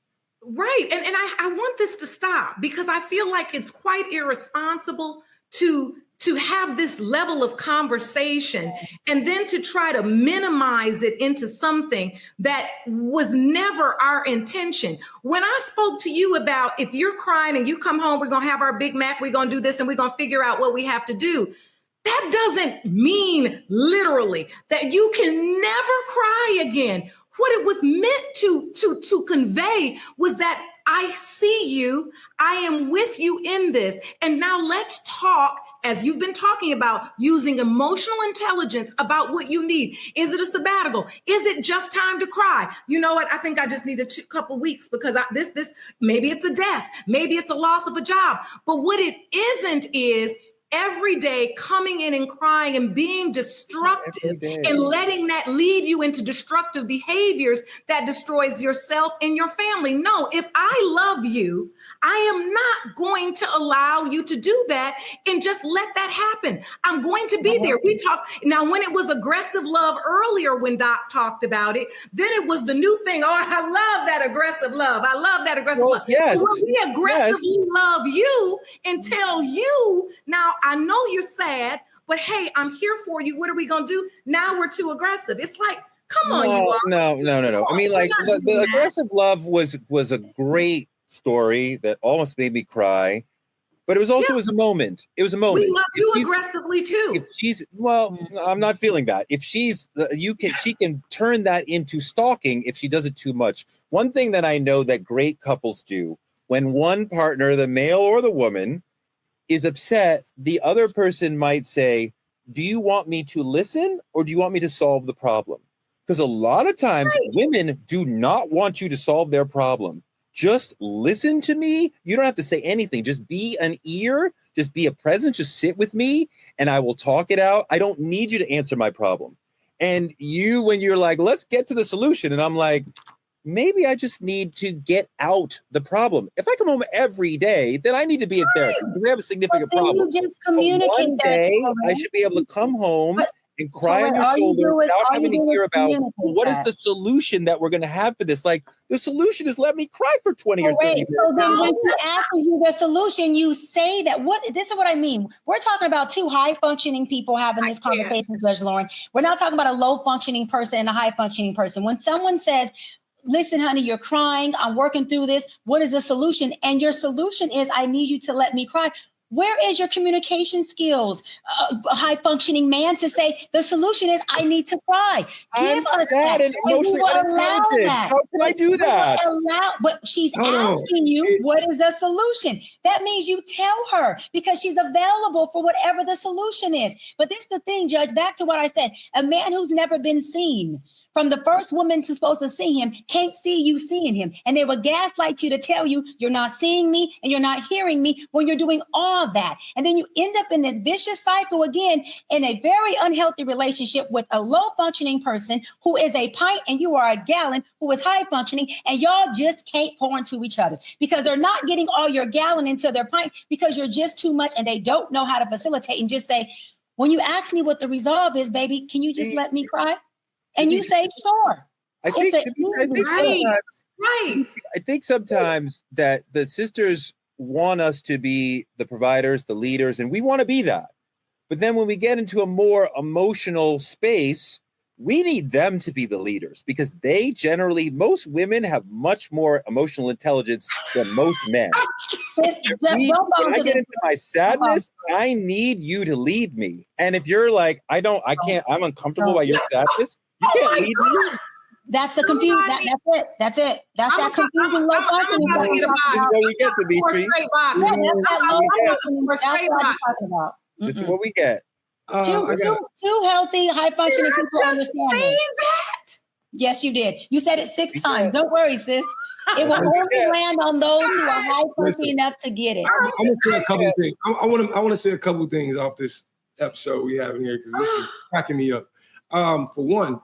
Right. And I want this to stop because I feel like it's quite irresponsible to have this level of conversation and then to try to minimize it into something that was never our intention. When I spoke to you about if you're crying and you come home, we're going to have our Big Mac, we're going to do this and we're going to figure out what we have to do. That doesn't mean literally that you can never cry again. What it was meant to convey was that I see you, I am with you in this. And now let's talk, as you've been talking about, using emotional intelligence about what you need. Is it a sabbatical? Is it just time to cry? You know what? I think I just need a couple weeks because this maybe it's a death, maybe it's a loss of a job. But what it isn't is every day coming in and crying and being destructive Every day. and letting that lead you into destructive behaviors that destroys yourself and your family. No, if I love you, I am not going to allow you to do that and just let that happen. I'm going to be there. We talked now when it was aggressive love earlier, when Doc talked about it, then it was the new thing. Oh, I love that aggressive love. I love that aggressive love. Yes. So when we aggressively love you and tell you, now I know you're sad, but hey, I'm here for you. What are we going to do? Now we're too aggressive. It's like, come on, you all. No. I mean, like the aggressive love was a great story that almost made me cry, but it was also was a moment. It was a moment. We love you aggressively too. If she's I'm not feeling that. If she can turn that into stalking if she does it too much. One thing that I know that great couples do, when one partner, the male or the woman, is upset, the other person might say, do you want me to listen or do you want me to solve the problem? Because a lot of times women do not want you to solve their problem. Just listen to me. You don't have to say anything. Just be an ear. Just be a presence. Just sit with me and I will talk it out. I don't need you to answer my problem. And you, when you're like, let's get to the solution. And I'm like, maybe I just need to get out the problem. If I come home every day, then I need to be in therapy because we have a significant problem. You just communicate one day, I should be able to come home and cry on your shoulder without having to hear about what is the solution that we're going to have for this. Like, the solution is let me cry for 20 or 30 minutes. So then when she asks you the solution, you say that. This is what I mean. We're talking about two high-functioning people having this conversation, Judge Lauren. We're not talking about a low-functioning person and a high-functioning person. When someone says, listen, honey, you're crying, I'm working through this, what is the solution? And your solution is, I need you to let me cry. Where is your communication skills, a high-functioning man, to say the solution is I need to cry? Give us that. And emotionally unintelligent. How can I do that? But she's asking you, what is the solution? That means you tell her because she's available for whatever the solution is. But this is the thing, Judge, back to what I said, a man who's never been seen, from the first woman who's supposed to see him, can't see you seeing him. And they will gaslight you to tell you you're not seeing me and you're not hearing me when you're doing all that. And then you end up in this vicious cycle again in a very unhealthy relationship with a low functioning person who is a pint and you are a gallon who is high functioning, and y'all just can't pour into each other because they're not getting all your gallon into their pint because you're just too much and they don't know how to facilitate and just say, when you ask me what the resolve is, baby, can you just let me cry? And you say, sure. I think sometimes that the sisters want us to be the providers, the leaders, and we want to be that. But then when we get into a more emotional space, we need them to be the leaders because they generally, most women have much more emotional intelligence than most men. When I get into my sadness, I need you to lead me. And if you're like, I can't, I'm uncomfortable by your sadness, you can't lead me. That's the confusion. That's it. That's that confusing low functioning. This is what we get to be. This is what we get. Two healthy, high functioning people understand this. Yes, you did. You said it 6 times. Don't worry, sis. It will only land on those who are high functioning enough to get it. I'm gonna say a couple things. I want to say a couple things off this episode we have in here because this is cracking me up. For one,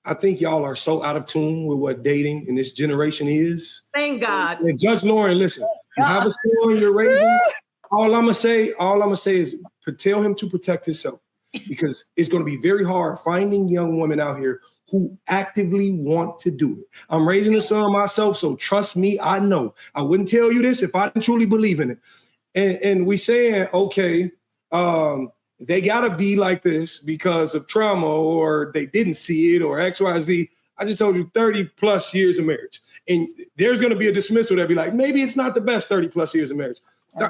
I think y'all are so out of tune with what dating in this generation is. Thank God. And Judge Lauren, listen, you have a son you're raising. All I'm gonna say is tell him to protect himself because it's gonna be very hard finding young women out here who actively want to do it. I'm raising a son myself, so trust me, I know. I wouldn't tell you this if I didn't truly believe in it. And we saying, okay, they gotta be like this because of trauma or they didn't see it or X, Y, Z. I just told you 30 plus years of marriage. And there's gonna be a dismissal that'll be like, maybe it's not the best 30 plus years of marriage.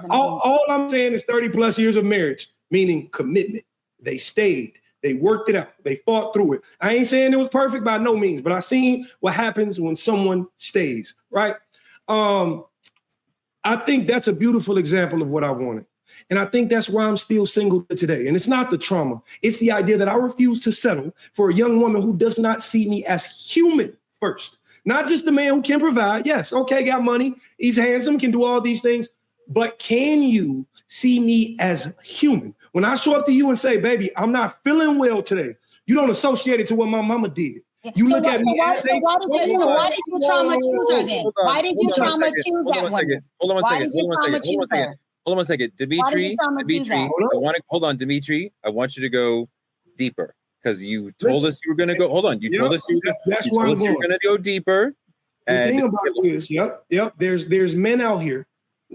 All I'm saying is 30 plus years of marriage, meaning commitment. They stayed, they worked it out, they fought through it. I ain't saying it was perfect by no means, but I seen what happens when someone stays, right? I think that's a beautiful example of what I wanted. And I think that's why I'm still single today. And it's not the trauma. It's the idea that I refuse to settle for a young woman who does not see me as human first. Not just the man who can provide. Yes, okay, got money. He's handsome, can do all these things. but can you see me as human? When I show up to you and say, baby, I'm not feeling well today, you don't associate it to what my mama did. You look at me as why did you trauma choose her then? Why did you trauma choose that woman? Hold on one Why second. did you trauma choose her? Hold on one second. Dimitri, hold on, Dimitri. I want you to go deeper because you told us you were going to go. Hold on. You told us you were going to go deeper. The thing about this, there's men out here.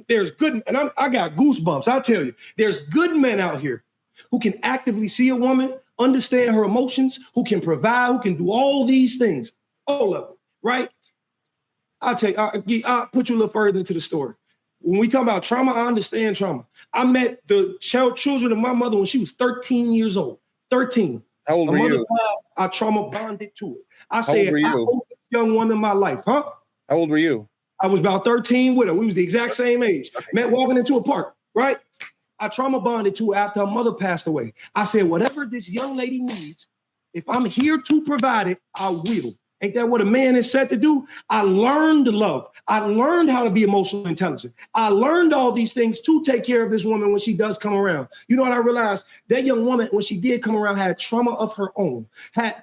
There's good, and I got goosebumps. I tell you, there's good men out here who can actively see a woman, understand her emotions, who can provide, who can do all these things, all of them, right? I'll put you a little further into the story. When we talk about trauma, I understand trauma. I met the children of my mother when she was 13 years old. 13. How old were you? I trauma bonded to it. I said, I owed this young woman my life, huh? How old were you? I was about 13 with her. We was the exact same age. Met walking into a park, right? I trauma bonded to her after her mother passed away. I said, whatever this young lady needs, if I'm here to provide it, I will. Ain't that what a man is set to do? I learned to love. I learned how to be emotionally intelligent. I learned all these things to take care of this woman when she does come around. You know what I realized? That young woman, when she did come around, had trauma of her own,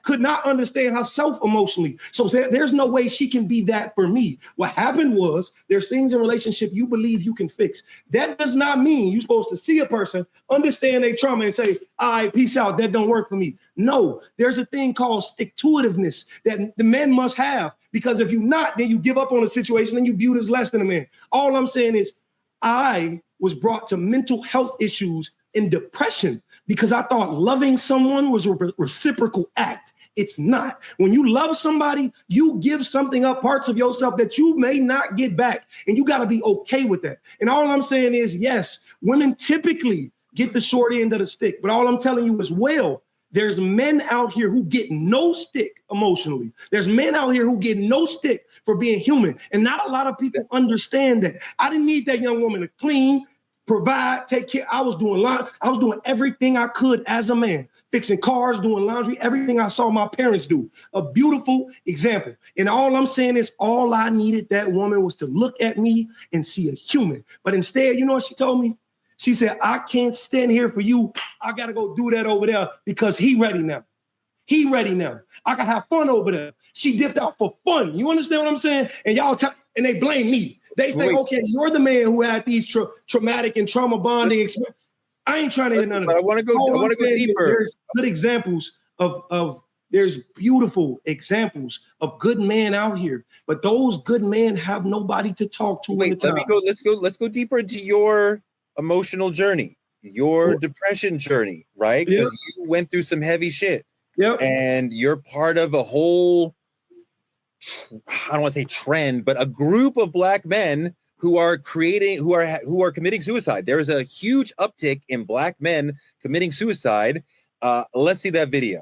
could not understand herself emotionally. So there's no way she can be that for me. What happened was there's things in relationship you believe you can fix. That does not mean you're supposed to see a person, understand their trauma and say, all right, peace out, that don't work for me. No, there's a thing called stick-to-itiveness that the men must have, because if you're not, then you give up on a situation and you view it as less than a man. All I'm saying is I was brought to mental health issues and depression because I thought loving someone was a reciprocal act. It's not. When you love somebody, you give something up, parts of yourself that you may not get back, and you got to be okay with that. And all I'm saying is, yes, women typically get the short end of the stick, but all I'm telling you is, there's men out here who get no stick emotionally. There's men out here who get no stick for being human. And not a lot of people understand that. I didn't need that young woman to clean, provide, take care. I was doing everything I could as a man, fixing cars, doing laundry, everything I saw my parents do. A beautiful example. And all I'm saying is all I needed that woman was to look at me and see a human. But instead, you know what she told me? She said, I can't stand here for you. I got to go do that over there because he ready now. He ready now. I can have fun over there. She dipped out for fun. You understand what I'm saying? And y'all and they blame me. They say, okay, you're the man who had these traumatic and trauma bonding experiences. I ain't trying to hear none of that. I want to go deeper. There's good examples there's beautiful examples of good men out here, but those good men have nobody to talk to. Wait, let's go deeper into your emotional journey, your depression journey, right? Because you went through some heavy shit. Yep. And you're part of a whole, I don't want to say trend, but a group of Black men who are committing suicide. There is a huge uptick in Black men committing suicide. Let's see that video.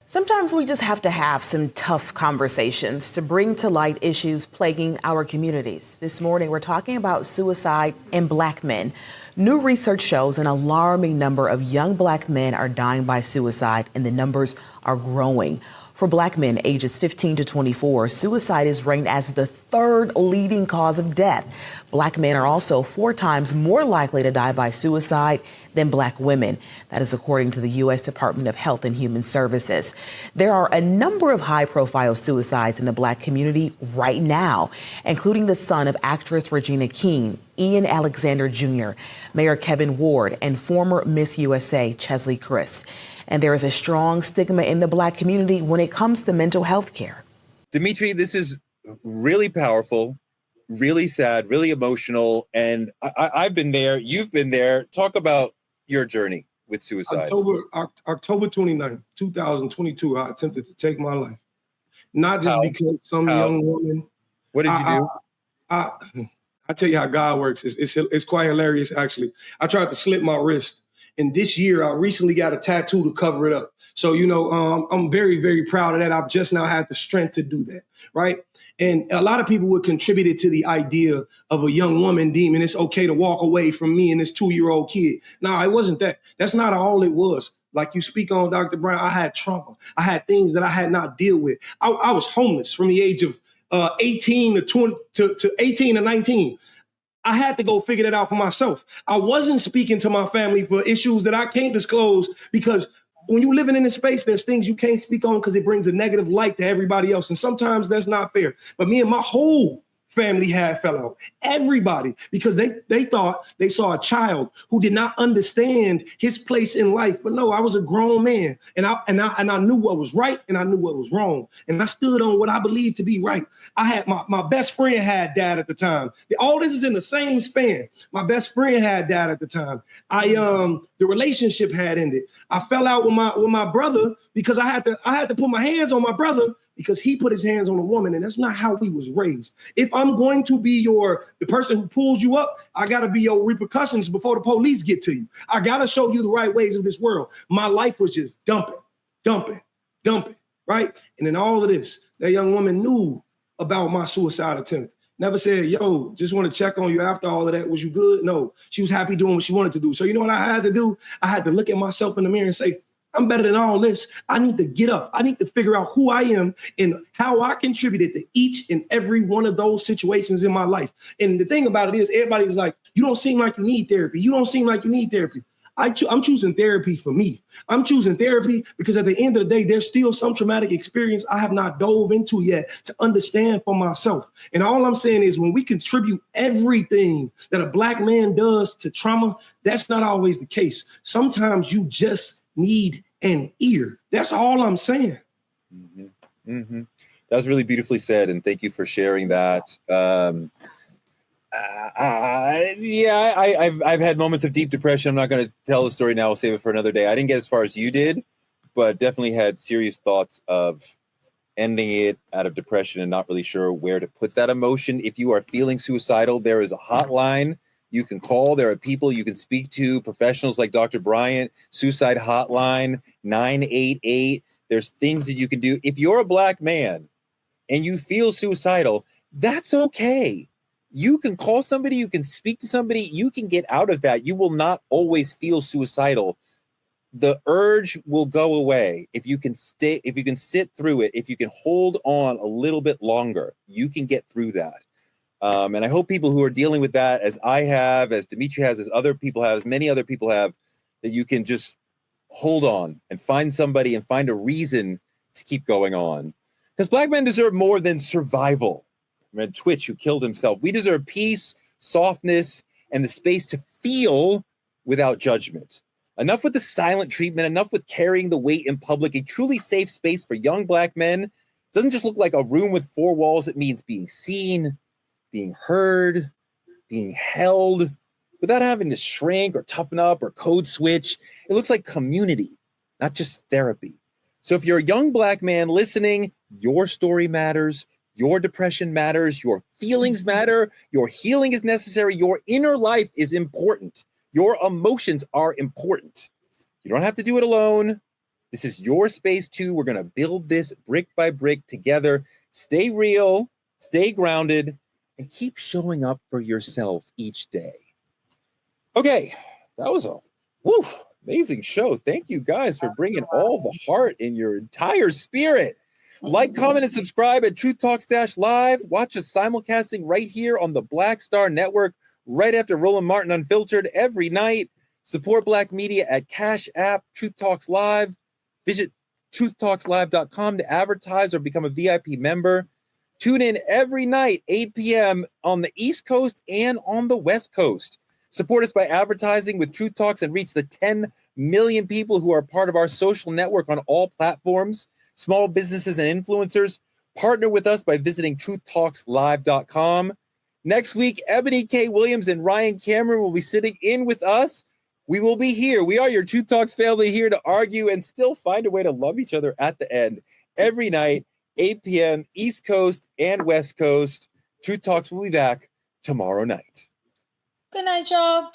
Sometimes we just have to have some tough conversations to bring to light issues plaguing our communities. This morning, we're talking about suicide in Black men. New research shows an alarming number of young Black men are dying by suicide, and the numbers are growing. For Black men ages 15 to 24, suicide is ranked as the third leading cause of death. Black men are also 4 times more likely to die by suicide than Black women. That is according to the U.S. Department of Health and Human Services. There are a number of high-profile suicides in the Black community right now, including the son of actress Regina King, Ian Alexander Jr., Mayor Kevin Ward, and former Miss USA Chesley Christ. And there is a strong stigma in the Black community when it comes to mental health care. Dimitri, this is really powerful, really sad, really emotional. And I've been there. You've been there. Talk about your journey with suicide. October 29th, 2022, I attempted to take my life. Not just because some young woman. What did you do? I tell you how God works. It's quite hilarious, actually. I tried to slit my wrist. And this year, I recently got a tattoo to cover it up. So, I'm very, very proud of that. I've just now had the strength to do that, right? And a lot of people would contribute it to the idea of a young woman deeming it's okay to walk away from me and this 2-year-old kid. No, it wasn't that. That's not all it was. Like you speak on, Dr. Brown, I had trauma. I had things that I had not dealt with. I was homeless from the age of 18 to 19. I had to go figure that out for myself. I wasn't speaking to my family for issues that I can't disclose, because when you're living in this space, there's things you can't speak on because it brings a negative light to everybody else. And sometimes that's not fair. But me and my whole family fell out. Everybody, because they thought they saw a child who did not understand his place in life. But no, I was a grown man, and I knew what was right and I knew what was wrong, and I stood on what I believed to be right. I had my best friend had died at the time. All this is in the same span. My best friend had died at the time. The relationship had ended. I fell out with my brother because I had to put my hands on my brother, because he put his hands on a woman, and that's not how we was raised. If I'm going to be the person who pulls you up, I gotta be your repercussions before the police get to you. I gotta show you the right ways of this world. My life was just dumping, right? And in all of this, that young woman knew about my suicide attempt. Never said, yo, just want to check on you after all of that. Was you good? No, she was happy doing what she wanted to do. So you know what I had to do? I had to look at myself in the mirror and say, I'm better than all this. I need to get up. I need to figure out who I am and how I contributed to each and every one of those situations in my life. And the thing about it is, everybody's like, you don't seem like you need therapy. You don't seem like you need therapy. I'm choosing therapy for me. I'm choosing therapy because at the end of the day, there's still some traumatic experience I have not dove into yet to understand for myself. And all I'm saying is, when we contribute everything that a Black man does to trauma, that's not always the case. Sometimes you just need an ear. That's all I'm saying. Mm-hmm. Mm-hmm. That was really beautifully said, and thank you for sharing that. I've had moments of deep depression. I'm not going to tell the story now. I'll save it for another day. I didn't get as far as you did, but definitely had serious thoughts of ending it out of depression and not really sure where to put that emotion. If you are feeling suicidal, there is a hotline you can call. There are people you can speak to, professionals like Dr. Bryant, suicide hotline, 988. There's things that you can do. If you're a Black man and you feel suicidal, that's okay. You can call somebody, you can speak to somebody, you can get out of that. You will not always feel suicidal. The urge will go away if you can sit through it, if you can hold on a little bit longer, you can get through that. And I hope people who are dealing with that, as I have, as Dimitri has, as other people have, as many other people have, that you can just hold on and find somebody and find a reason to keep going on. Because Black men deserve more than survival. Man, Twitch, who killed himself. We deserve peace, softness, and the space to feel without judgment. Enough with the silent treatment, enough with carrying the weight in public. A truly safe space for young Black men doesn't just look like a room with four walls. It means being seen, being heard, being held without having to shrink or toughen up or code switch. It looks like community, not just therapy. So if you're a young Black man listening, your story matters, your depression matters, your feelings matter, your healing is necessary, your inner life is important, your emotions are important. You don't have to do it alone. This is your space too. We're going to build this brick by brick together. Stay real, stay grounded, and keep showing up for yourself each day. Okay, that was a amazing show. Thank you guys for bringing all the heart in your entire spirit. Like, comment, and subscribe at Truth Talks Live. Watch us simulcasting right here on the Black Star Network, right after Roland Martin Unfiltered every night. Support Black media at CashApp, Truth Talks Live. Visit TruthTalksLive.com to advertise or become a VIP member. Tune in every night, 8 p.m. on the East Coast and on the West Coast. Support us by advertising with Truth Talks and reach the 10 million people who are part of our social network on all platforms. Small businesses and influencers, partner with us by visiting TruthTalksLive.com. Next week, Ebony K. Williams and Ryan Cameron will be sitting in with us. We will be here. We are your Truth Talks family, here to argue and still find a way to love each other at the end. Every night, 8 p.m. East Coast and West Coast. Truth Talks will be back tomorrow night. Good night, y'all.